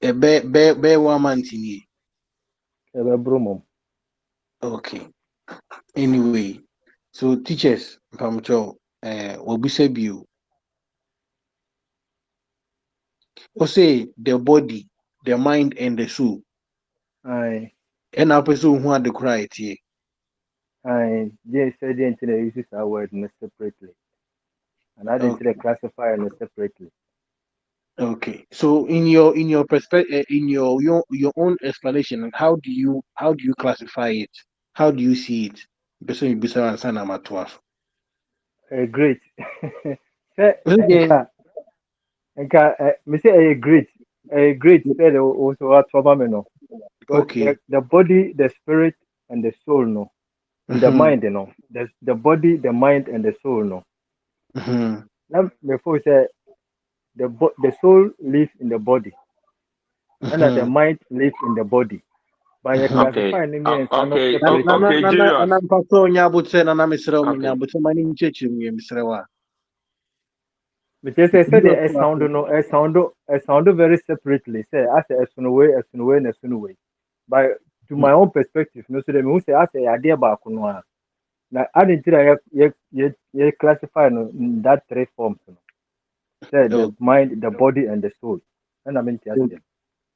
a bear 1 month in ye. Ebe bromo. Okay. Anyway, so teachers, Pamcho, will be said you. Or say the body, the mind, and the soul. Aye. And our person who had the cry here. I yes, I didn't use our word separately. and I didn't classify it separately. Okay. So in your perspective, in your own explanation, how do you classify it? How do you see it? Person you bisa answer number 12. Great. Say, Okay. me say a great said also what for me no, because Okay. the body, the spirit, and the soul no, and the Mm-hmm. mind you know, the body, the mind, and the soul no. Mm-hmm. Now before say the soul lives in the body, and that the Mm-hmm. mind lives in the body. But you Mm-hmm. Okay. classify them and kind Na separately. na Okay, na na Julius. na mpaso nya butse na na misra o nya Okay. butse mani nchechi mu misra wa. Because I said Julius a sound Wapo. no, a sound very separately. Say as a way, and a way. But to my own perspective, no, so the who say as a idea about kuno. Now I didn't think you classify no, in that three forms. No. Say the Okay. mind, the body, and the soul. And I mean, yes, yeah.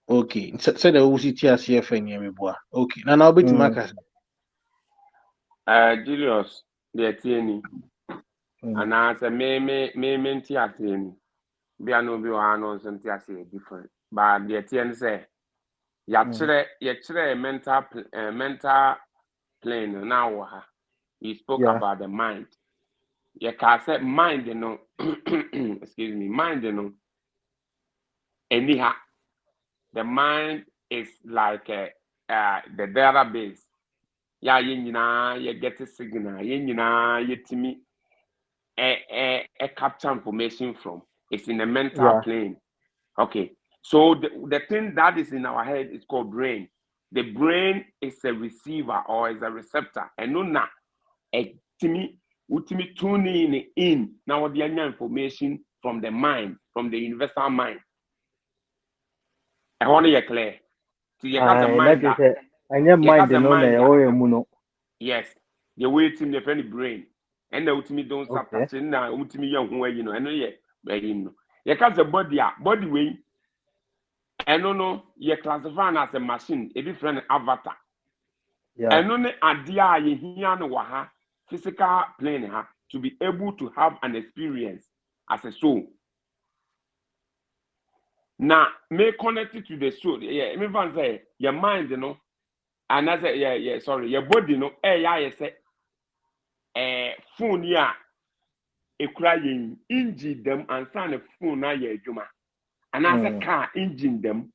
Okay. Said the usi ti ase fe ni me boa. Okay. Na obeti Mm, maka. Julius, the TNE. mm, And as a me TNE. Be a no be one on some different. But the TN say, mm. yatre mental plane now. He spoke Yeah, about the mind. You can say mind, you know, excuse me, mind, you know, anyhow, the mind is like the database. Yeah, you get a signal, you to me a capture information from. It's in the mental yeah. plane. Okay. So the thing that is in our head is called brain. The brain is a receiver or is a receptor. And no na a timi ultimate tuning in now the information from the mind, from the universal mind. I want to clear. So you got a That mind is that a and your you mind, got you a know, na mind that oh, muno. yes, the way to the friendly brain. And the ultimate don't start Okay. touching now, ultimate young way, you know, and you know. You got the body way. And no, you classify as a machine, a different avatar. Yeah. And no, idea you hear no waha physical plane ha to be able to have an experience as a soul. Now, may connect it to the soul. Yeah, me fan say your mind, you know, and I say sorry, your body, you know, yeah, say, phone yeah, a crying engine them and sign a phone na yeah, juma, and as a Mm, car engine them.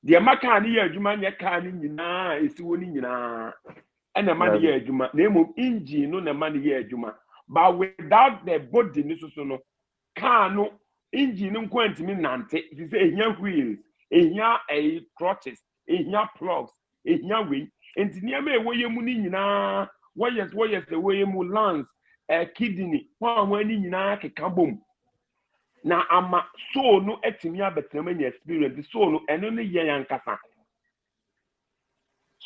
The American here, Juma, your car in is winning and the money right. here, Juma, name of engine, no the money here, Juma. But without the body, no car no engine, no going to mean nante. If you say here wheels, a crutches, here plugs, here wing, and near me, where you money, what yes, the way you lungs, a kidney, one when you can boom. Na ama soul no etimi abetrema nya experience the soul no eno ne ye yankasa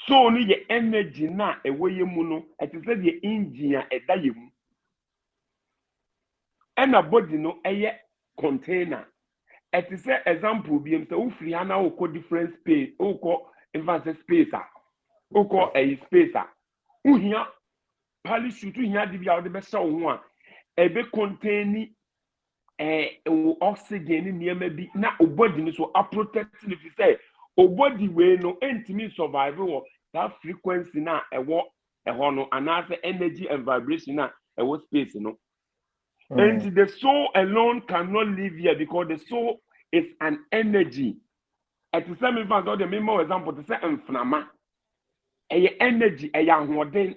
soul no ye energy na ewo ye mu no eti se the engine a eda ye mu ena body no eye container eti se example bi em se wo free ana wo ko different space wo ko emphasis space a wo ko a space a uhia parachute uhia de bia wo de be hye wo ho a ebe contain oxygen in near maybe na body so a protect if you say body way no entimi survive that frequency na no and as energy and vibration na space no and Mm, the soul alone cannot live here because the soul is an energy at the same time the memo example to say inflama a energy a ahoden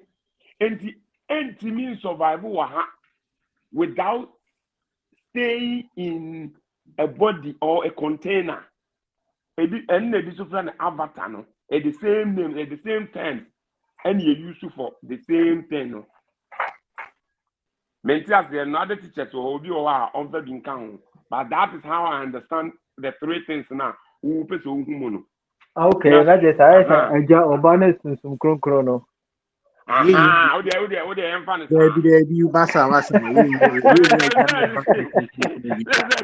and entimi survive without staying in a body or a container. And the different avatar no, at the same name, at the same time, and you use it for the same thing. No. Many as the another teachers will hold you on the count, but that is how I understand the three things now. Who person who okay, Yes, that is I say, Eja Obane Sunsum Kron Krono. Aha, what the emphasis? There be you basa wasa we can never Let's say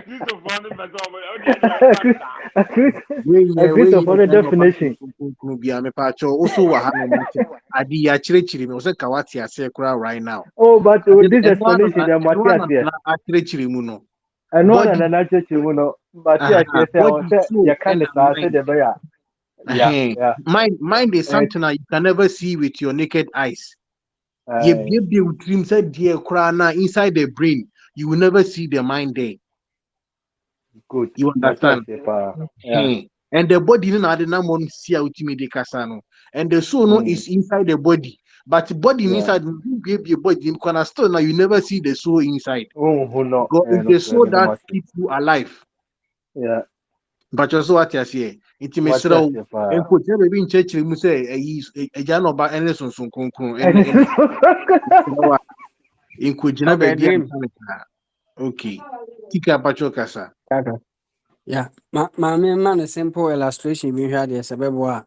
Christopher no better what the emphasis? we Christopher, the can never definition. be me pacho also wa no match adi ya chire me o se kawati ase kura right now Oh, but ade with this eno explanation, there eno Matthias here. na chire mu no And one body and another church, you know, Matthias here say, "Oh, body say you soul can't and say mind the bear." Yeah, yeah. mind is And something that you can never see with your naked eyes. You uh, be with dreams said dear crana inside the brain. You will never see the mind there. good. You Matthias understand? here, pa. Yeah. Hmm. And the body no na na mon see out me de kasano. And the soul no Mm, is inside the body. But the body yeah. inside be body in corner still now you never see the soul inside. Oh, who no? Because it's No, the soul the that Matthias. keeps you alive. Yeah. But also what you say, intimacy Matthias here, pa. and put every in church mu say a jano ba ene son konkron ene in kujina Okay, baby and dream. okay. Tika pacho kasa. Okay. Yeah. Me man a simple illustration we had yes a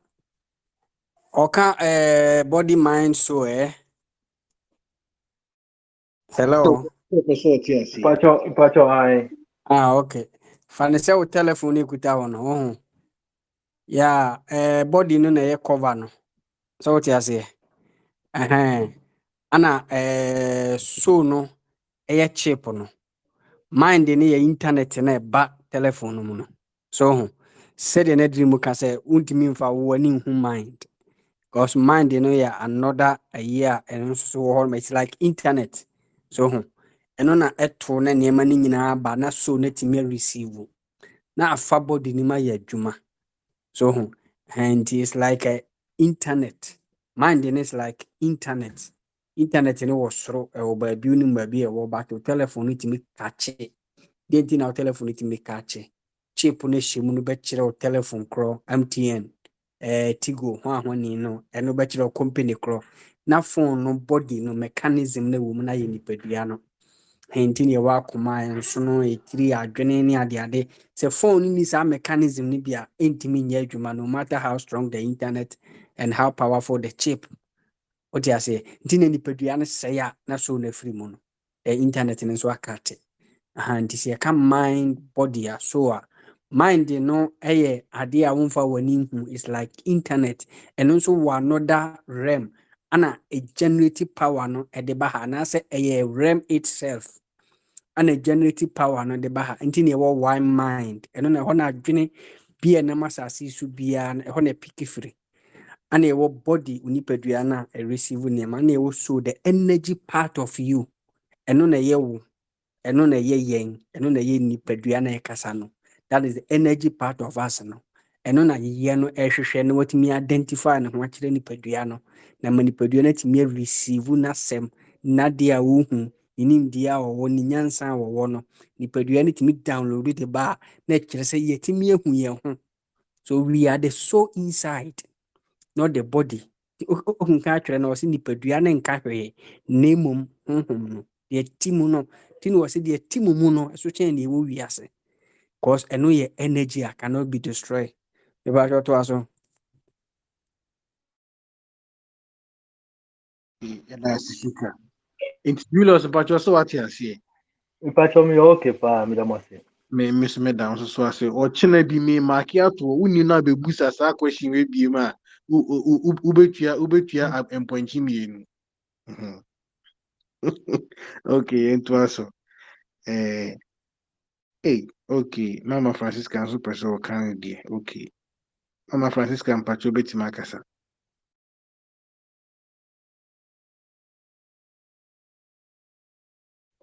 Oka body mind so So Hello. so what you say. Pacho, I. Okay. Fane se wo telephone ikuta wono. Yeah, body no na ye cover no. So what you say? Ana so no chip no. Mind ni ye internet na ba telephone no mu no. So said na dream ka say untimi mfa wo ani hu mind. Because mind yeah another a year and so it's like internet. So ɛno na ɛto na nneɛma no nyinaa ba na so na tumi receive na afa body no ma yɛ adwuma. So and it's like a internet. Mind no is like internet. Internet no wɔ soro ɛwɔ baabi no baabi ɛwɔ but wo telephone no tumi kakye. Deɛ nti na wo telephone no tumi kakye. Chip no hyɛ mu no bɛkyerɛ wo telephone korɔ MTN Tigo ho ahoni no ɛno bɛkyerɛ wo company korɔ na phone no body no mechanism no wɔ mu na yɛ nipadua no henti ne ɛwɔ akoma nso no ɛtiri adwene ne adeade sɛ phone no ni saa mechanism no bi a ɛntumi nyɛ adwuma no matter how strong the internet and how powerful the chip wote aseɛ nti na nipadua no sɛe a na so no afiri mu no the internet no nso akate nti sɛ yɛka mind body a so a mind no ɛyɛ adeɛ a womfa w'ani hu is like internet ɛno nso wɔ another realm ana a generative power no ɛde ba ha anaasɛ ɛyɛ realm itself ana generative power no de ba ha nti na ɛwɔ one mind ɛno na ɛhɔ na adwene bi a ɛnam asase yi so biara no ɛhɔ na ɛpiki firi ana ɛwɔ body onipadua no a ɛreceive nneɛma ana ɛwɔ so the energy part of you ɛno na ɛyɛ wo ɛno na ɛyɛ yɛn ɛno na ɛyɛ nipadua na ɛkasa no that is the energy part of us no ɛno na yɛyɛ no ɛhwehwɛ no watumi identify ne ho akyerɛ nipadua no na ma nipadua no atumi receive n'asɛm n'adeɛ a wohu ne nimdeɛ a wɔwɔ ne nyansa a wɔwɔ no nipadua no tumi download de ba a na ɛkyerɛ sɛ yɛtumi ahu yɛn ho so we are the soul inside not the body nka atwerɛ no ɔsɛ nipadua no nka hwee na mmom honhom no deɛ ti mu no ti no ɔsɛ deɛ ti mu mu no ɛso kyɛn deɛ ɛwɔ wiase because ɛno yɛ energy a cannot be destroyed yɛbɛhwɛ ɔto aso And that's sugar. It's Julius pacho so what you say. Pacho me okay pa me da mo se. Me miss me down so I say or china bi me macchiato uni na be busa sa question we bi ma ubetua emponchi mienu. Okay, into also. Eh, hey, okay. Mama Francisca so person can dey. Okay. Mama Francisca mpacho beti makasa.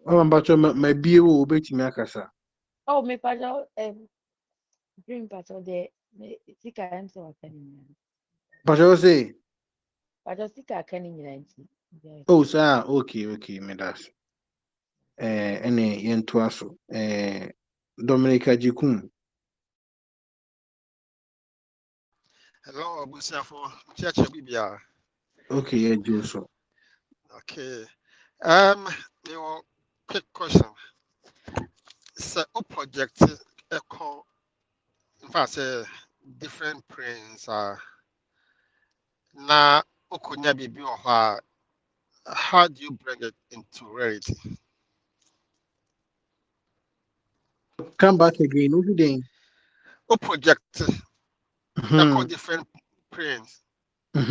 Mama mpacho ma bie wo beti makasa. Oh, me pacho dream pacho de me sika nti wakani nyina. Mpacho say, Pacho sika akani nyina nti. oh sir, okay, me das. Ene yento aso. Dominica Jikum. Hello, Busiafo. Church Bibia. Okay, yeah, Joso. Okay. Your quick question. So, a project echo, in fact, different prints are na okunya bibi or how do you bring it into reality? Come back again. What you doing? O project echo Hmm. different planes.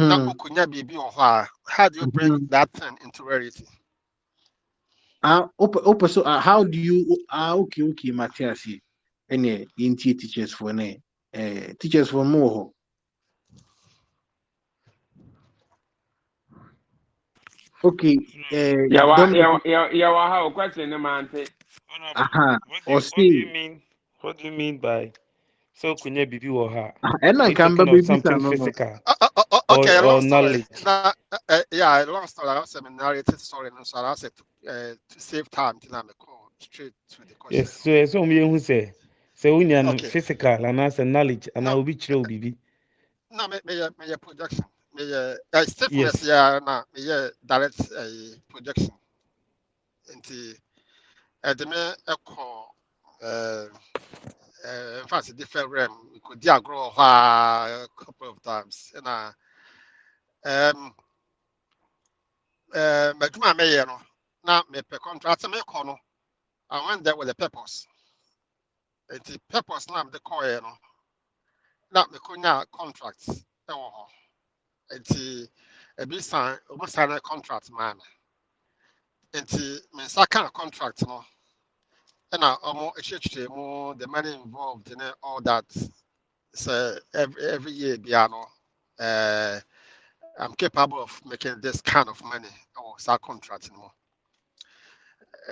Now Hmm. okunya bibi or how do you bring Hmm. that thing into reality? So how do you okay, Matthias here. Any teachers for teachers for more. Okay, Yeah, Dominic, how question the man say. Honorable, aha, or what do you say, mean? What do you mean by so kunya bibi wo ha? and Are I you can talking of baby something no. physical Okay, long or story. knowledge? Yeah, long story. I was a narrated story, and so I said to save time, till I'm call straight to the question. Yes, so me who say unya no Okay, physical and as a knowledge and I no, will be chiro bibi. no, me projection, stiffness, Yes. yeah, na me direct projection into the me echo in fact, a different realm. We could grow a couple of times, and but my mayor, no, now me per contract, me kono. I went there with a purpose. The purpose now the coin, no, now me kunya contracts. Nti ebi sign almost sign a contract man. Nti me second contract no, and I almost exchange more the money involved in it, all that. So every year, piano. I'm capable of making this kind of money or start contracting more.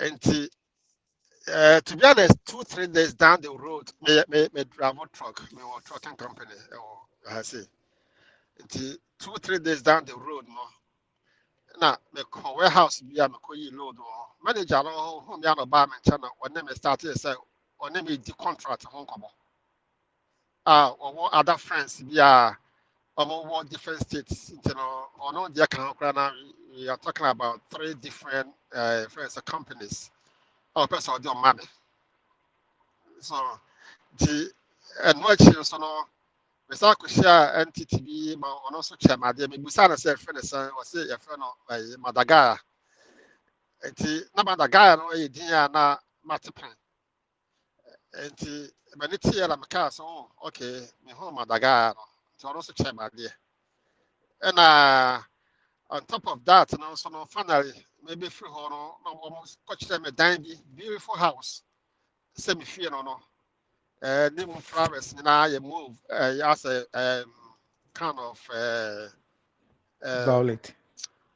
And to be honest, 2 3 days down the road, me drive a truck, me a trucking company, or I say, and 2 3 days down the road, no, na me call warehouse be a me call you load or manager no who me no bar man channel when me started say on me the contract home come or other friends be a what different states, or no, they can we are talking about 3 different friends companies. Our person do money. So the and what you so no, we start to share entity be ma on also share my dear. We start to say friend was say your friend Madagascar. Enti na Madagascar no e din na matipan. Enti many tea la meka so okay, me home Madagascar no. So also share my dear. And on top of that, so no, finally, maybe free horror, no almost coach them a dandy, beautiful house. Semi fear no. Name flowers, now you move as a kind of um, Violet.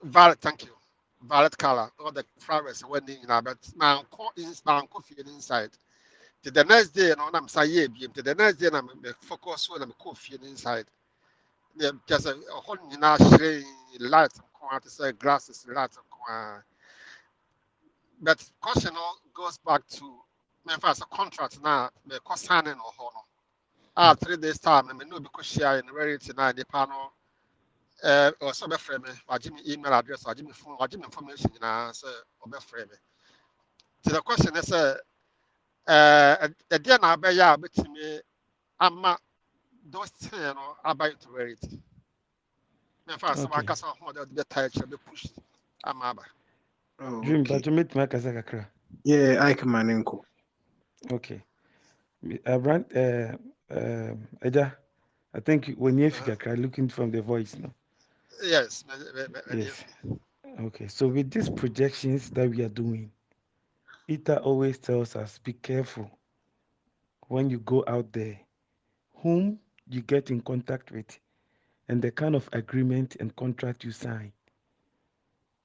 violet, thank you. Violet color, all the flowers when in but now coffee inside. To the next day, no, I'm saying, to the next day, I'm focus on coffee inside. Yeah, just a whole light, to say glasses, light. But question goes back to me first a contract now, me cost signing or honor. Ah, 3 days time, me no because share in reality now the panel. Or so be frame me, or give me email address, or give me phone, or give me information now, so or be frame me. So the question is, a dear now be ya, but me, I'm those things, about to reality. Me first, one Okay. cast on the title should be pushed. I'm about. Oh, Dream, okay. but you meet my kakra. Yeah, I can manenko. Okay. I ran Eja, I think when you Uh, figure looking from the voice now. yes, Yes. Okay. So with these projections that we are doing, Ita always tells us be careful when you go out there, whom you get in contact with, and the kind of agreement and contract you sign.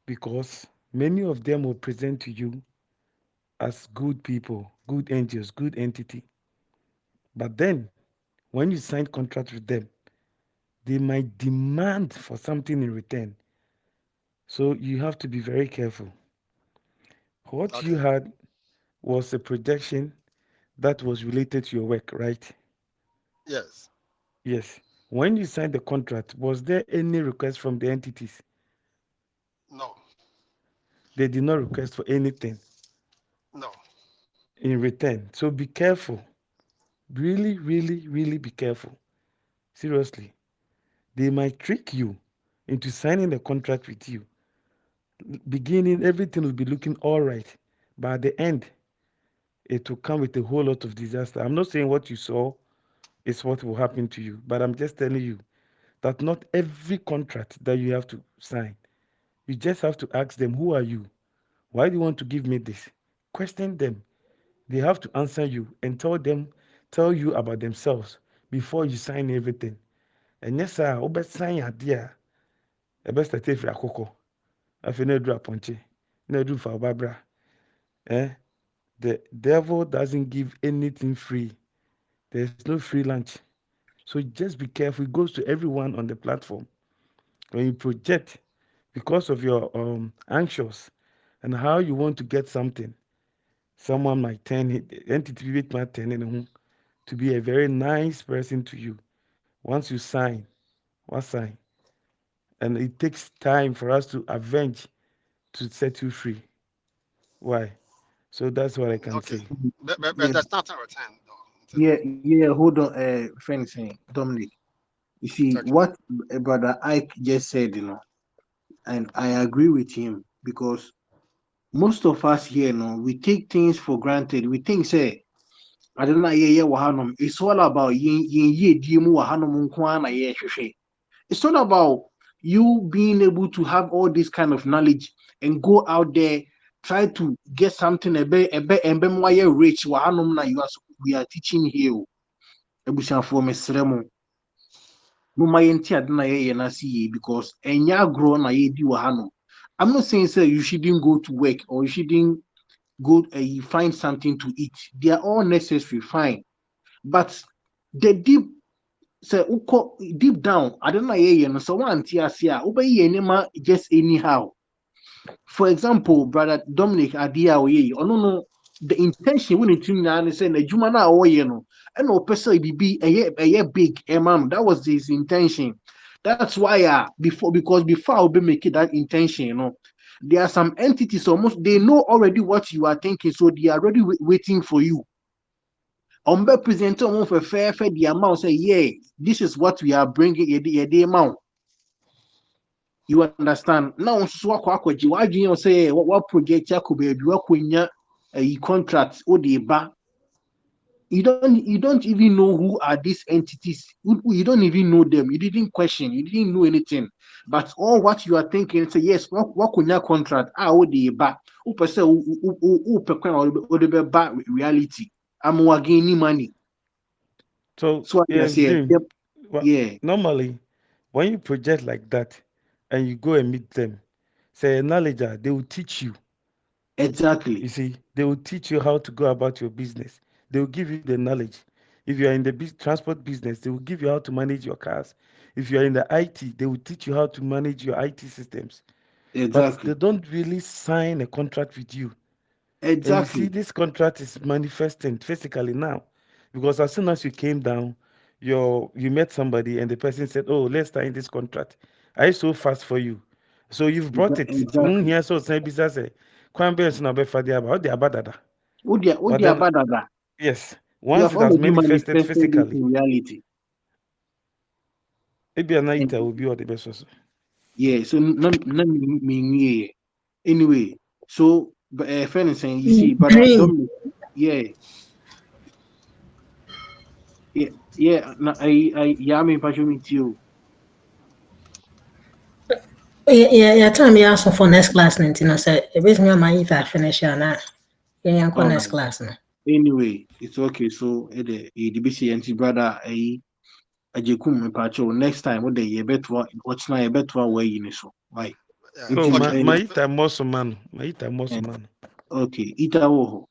Because many of them will present to you as good people, good angels, good entity. But then when you sign contract with them, they might demand for something in return. So you have to be very careful. What you okay, had was a projection that was related to your work, right? yes, Yes. When you signed the contract, was there any request from the entities? no, They did not request for anything no, in return. So be careful. Really, really, really be careful. Seriously. They might trick you into signing a contract with you. beginning, everything will be looking all right. But at the end, it will come with a whole lot of disaster. I'm not saying what you saw is what will happen to you, but I'm just telling you that not every contract that you have to sign, you just have to ask them, who are you? Why do you want to give me this? Question them. They have to answer you and tell you about themselves before you sign everything. And yes, sir, obe sign idea. A best at if akoko. Afi na edu aponche. Na edu fa babra. Eh? The devil doesn't give anything free. There's no free lunch. So just be careful. It goes to everyone on the platform. When you project because of your anxious and how you want to get something, someone might turn it, entity might turn it to be a very nice person to you. Once you sign, what sign? And it takes time for us to avenge to set you free. Why? So that's what I can Okay, say. but Yeah, that's not a return though. yeah. Hold on, friend saying Dominic. You see Okay. what brother Ike just said, and I agree with him because most of us here, we take things for granted. We think, say, I don't know, yeah, wahanum. It's all about yin dimu wahanum nkwana yeah, shushe. It's not about you being able to have all this kind of knowledge and go out there, try to get something a bit more rich wahanum na we are teaching here. Ebusiafo mesremo. Moma yenti ade na ye na see because enya agro na ye di wahanum. I'm not saying say you shouldn't go to work or you shouldn't go you find something to eat. They are all necessary, fine. But the deep say deep down, I don't know so one tia obey anima just anyhow. For example, brother Dominic Adia Oye, or no, the intention when it na say na juma na oye no, and no person be a big man. That was his intention. That's why because before I'll be making that intention, there are some entities almost they know already what you are thinking, so they are already waiting for you. Present for fair the amount say, yeah, this is what we are bringing the amount. You understand? Now, so why do you say what project you could be a contract or the bar? You don't even know who are these entities. You don't even know them. You didn't question. You didn't know anything. But all what you are thinking, say yes, what could your contract? Oh the bar. Who person who or the bar reality. I'm gaining money. So So I in say, dream, yep, yeah, normally when you project like that and you go and meet them, say a knowledge, they will teach you. exactly, You see, they will teach you how to go about your business. They will give you the knowledge. If you are in the transport business, they will give you how to manage your cars. If you are in the IT, they will teach you how to manage your IT systems. But they exactly, don't really sign a contract with you. And you see, exactly. this contract is manifesting physically now. Because as soon as you came down, you met somebody and the person said, oh, let's sign this contract. I so fast for you. So you've brought it. Exactly. Here, so say, Kwan Benson Abefadi about the Abadada. What But they are then, bad at that? yes, You once have it has already manifested manifested it physically, in reality. maybe a And night will be all the best. Also. yeah, so yeah. Anyway, so friend saying you see, but Dream. Dominic, yeah, yeah, yeah, I mean, me too. Yeah, time you ask for next class, so it was me my if I finish now. Yeah, All next right. class now. Anyway, it's okay. So the BC and brother ajekum mpacho next time what the ye better what's na ye better way in so. Why? Oh, Into Okay. Maita Mosuman. Maita Mosuman. okay, ita wo.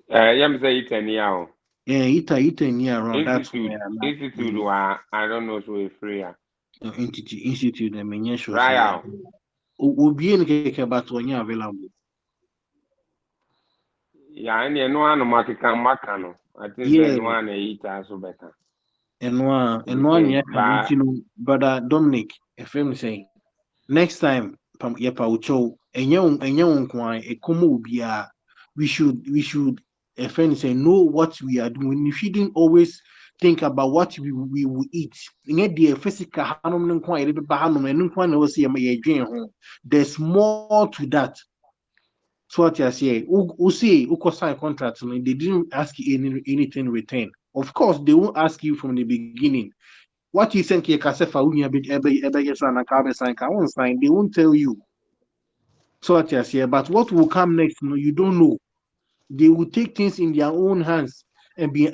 Yam say it anyhow. Yeah, ita near around that's Institute, where I'm not. institute. I don't know so we free. Entity institute na menye show say yeah. Right. Obi en keke but onye available. Yeah, and no one can makano. I think say Yeah, no one eat so better. enwa Say, nya ka but ntino brother Dominic FM say next time pam ye pa ucho enye nkwan ekomo obi we should a friend say know what we are doing. We shouldn't always think about what we will eat. In the physical there's more to that. So what you say, who say who sign contract, they didn't ask you anything in return. Of course, they won't ask you from the beginning. What you think you can say for when sign, they won't tell you. So what you say, but what will come next, you don't know. They will take things in their own hands and be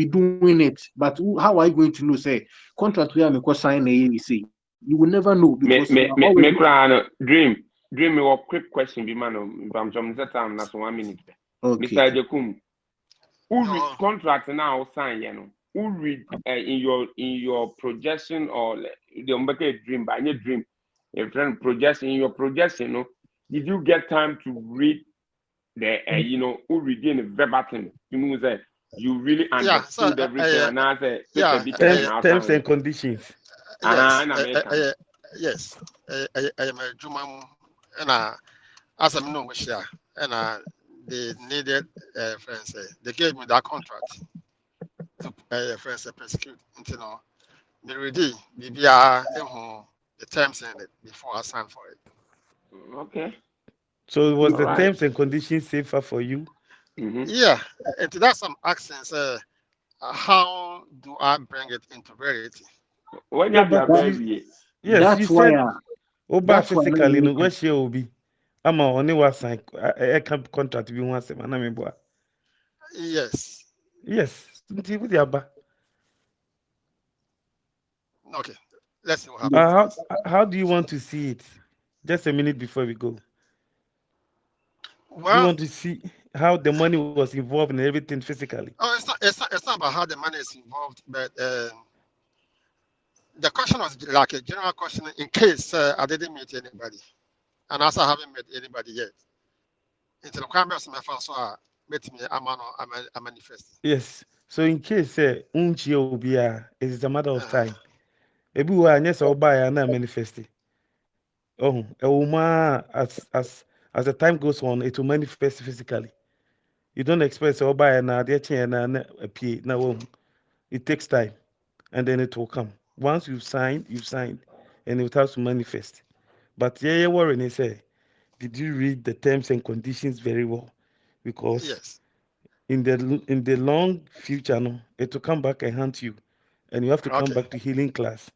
doing it. But how are you going to know? Say contract we are sign a say you will never know because you are already Dream me a quick question be man from that time na so 1 minute. okay. Mr. Jekum, who read Yo, contract now sign who read in your projection or the umbeke dream by your dream a friend projection in your projection did you get time to read the who read in verbatim you mean that you really yeah, so understood everything and now say paper yeah, be and Terms, now terms sign and conditions. yes, in American. yes, I am a Jumam, and as I'm no wish, and they needed friends. They gave me that contract to friends prosecute until me ready, BBR, the terms in it before I sign for it. Okay, So was all the right. terms and conditions safer for you? Mm-hmm. Yeah, and that's some accents. How do I bring it into reality? When you Yeah, have your but That, you, baby, yes, you that's why said Oba that's why I physically, make no, where she will be. I'm only was sign a camp contract be once a man. Yes. Yes, until with the Abba. Okay. Let's see what yeah, happens How next. how do you want to see it? Just a minute before we go. Do you Well, want to see how the money was involved in everything physically? it's not about how the money is involved, but the question was like a general question in case I didn't meet anybody, and also I haven't met anybody yet. Until the crime was my first, so I met me. I'm manifest. Yes. So in case unchi obia, it is a matter of Uh-huh. time. Ebi wa nyɛ sɛ ɔbaa yɛ na manifest. Oh, as the time goes on, it will manifest physically. You don't expect sɛ ɔbaa yɛ na adeɛ kyeɛ na apue na wɔn. It takes time, and then it will come. Once you've signed, and it has to manifest. But yeah, worry is say, did you read the terms and conditions very well? Because Yes. in the long future, no, it will come back and haunt you, and you have to come Okay. back to healing class.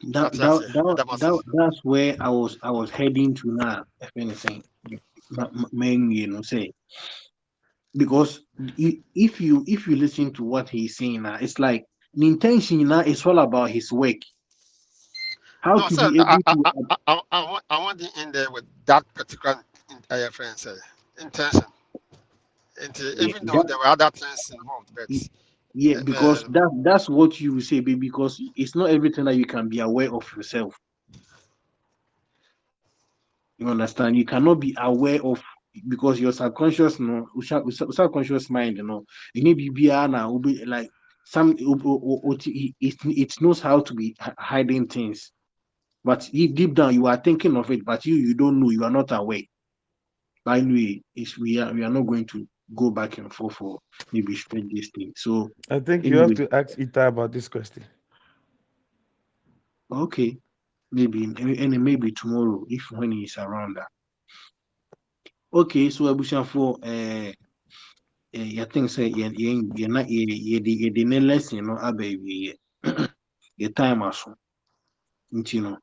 That's yes. That must. that's where I was heading to now, if anything. Main, say because if you listen to what he's saying now, it's like the intention now is all about his work. How No, to sir. be able to I want you in there with that particular friend intention. yeah, Even though there were other things involved, but yeah, because uh, that's what you will say, baby, because it's not everything that you can be aware of yourself. You understand? You cannot be aware of because your subconscious, no, subconscious mind, it may be will be like some it knows how to be hiding things. But deep down you are thinking of it, but you don't know, you are not aware. But anyway, we are not going to go back and forth for maybe straight this thing. So I think you have anyway, to ask Ita about this question. okay, maybe and maybe tomorrow if when he's around that. Okay, so Abusha for I think say you not the lesson no ababy your time aso nti no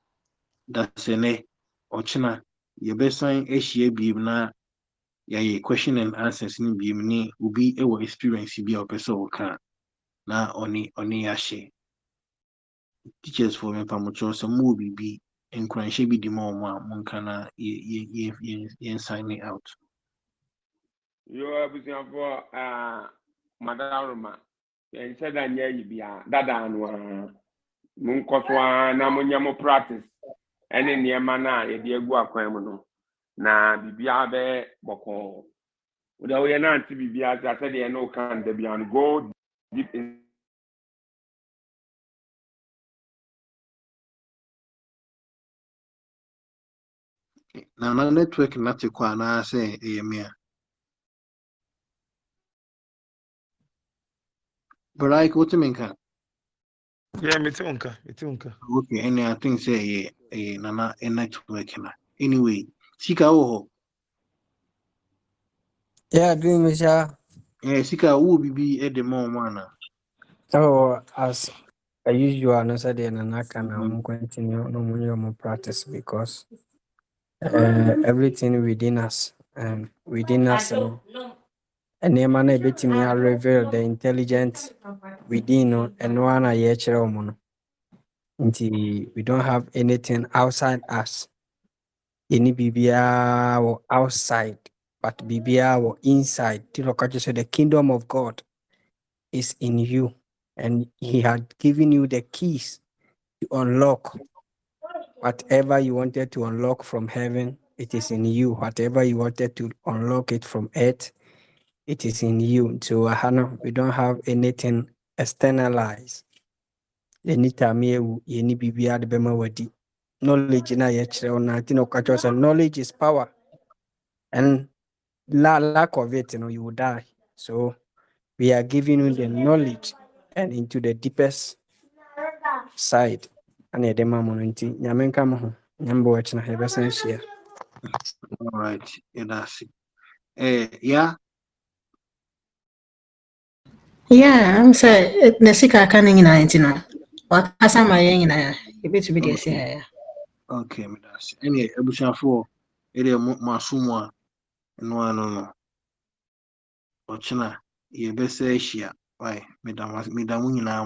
that's ene ochina your best sign ehia biem na ya question and answers ni biem ni obi ewo experience bi a opese wo ka na oni ya share teachers for me pamocho so mo bibi encourage bi di mo a monka na ye sign me out. you are for Madaruma. And said that yeah, you be dada no munkoswa na munyamo practice. And in the mana, a dear guaquemono. Na bibia be boko. Without we are not to be as I said, there no can they be on go deep in. Na network na te kwa na say me But like what you mean? Yeah, mitunka, mitunka. Okay, and I think say nana a network na. Anyway, sika wo. Yeah, dream is Sika wo bibi e de mo mana. oh, as usual, no said and I can continue no more practice because everything within us and within us and the man bit me reveal the intelligent within and one I until we don't have anything outside us. Any BBR or outside, but BBR or inside. Tilokaji said the kingdom of God is in you, and He had given you the keys to unlock whatever you wanted to unlock from heaven. It is in you. Whatever you wanted to unlock it from earth, it is in you. So Hannah, we don't have anything externalized. Anytime you any BBR the Bema wadi. Knowledge na yechre on knowledge is power. And lack of it, you will die. So we are giving you the knowledge and into the deepest side. And the mamonti, Yamenka Moho, Yambo Wachna, Hebesensia. All right, yeah, that's it. Yeah. Yeah, I'm say the sika ka ne nyinaa nti no. Wakasa ma yɛn nyinaa. Ebetumi de asi ha ya. Okay, me that's it. Any ebushafo e de masumu a no ano no. Ochina ye bese ahyia. Why? Me da mu nyinaa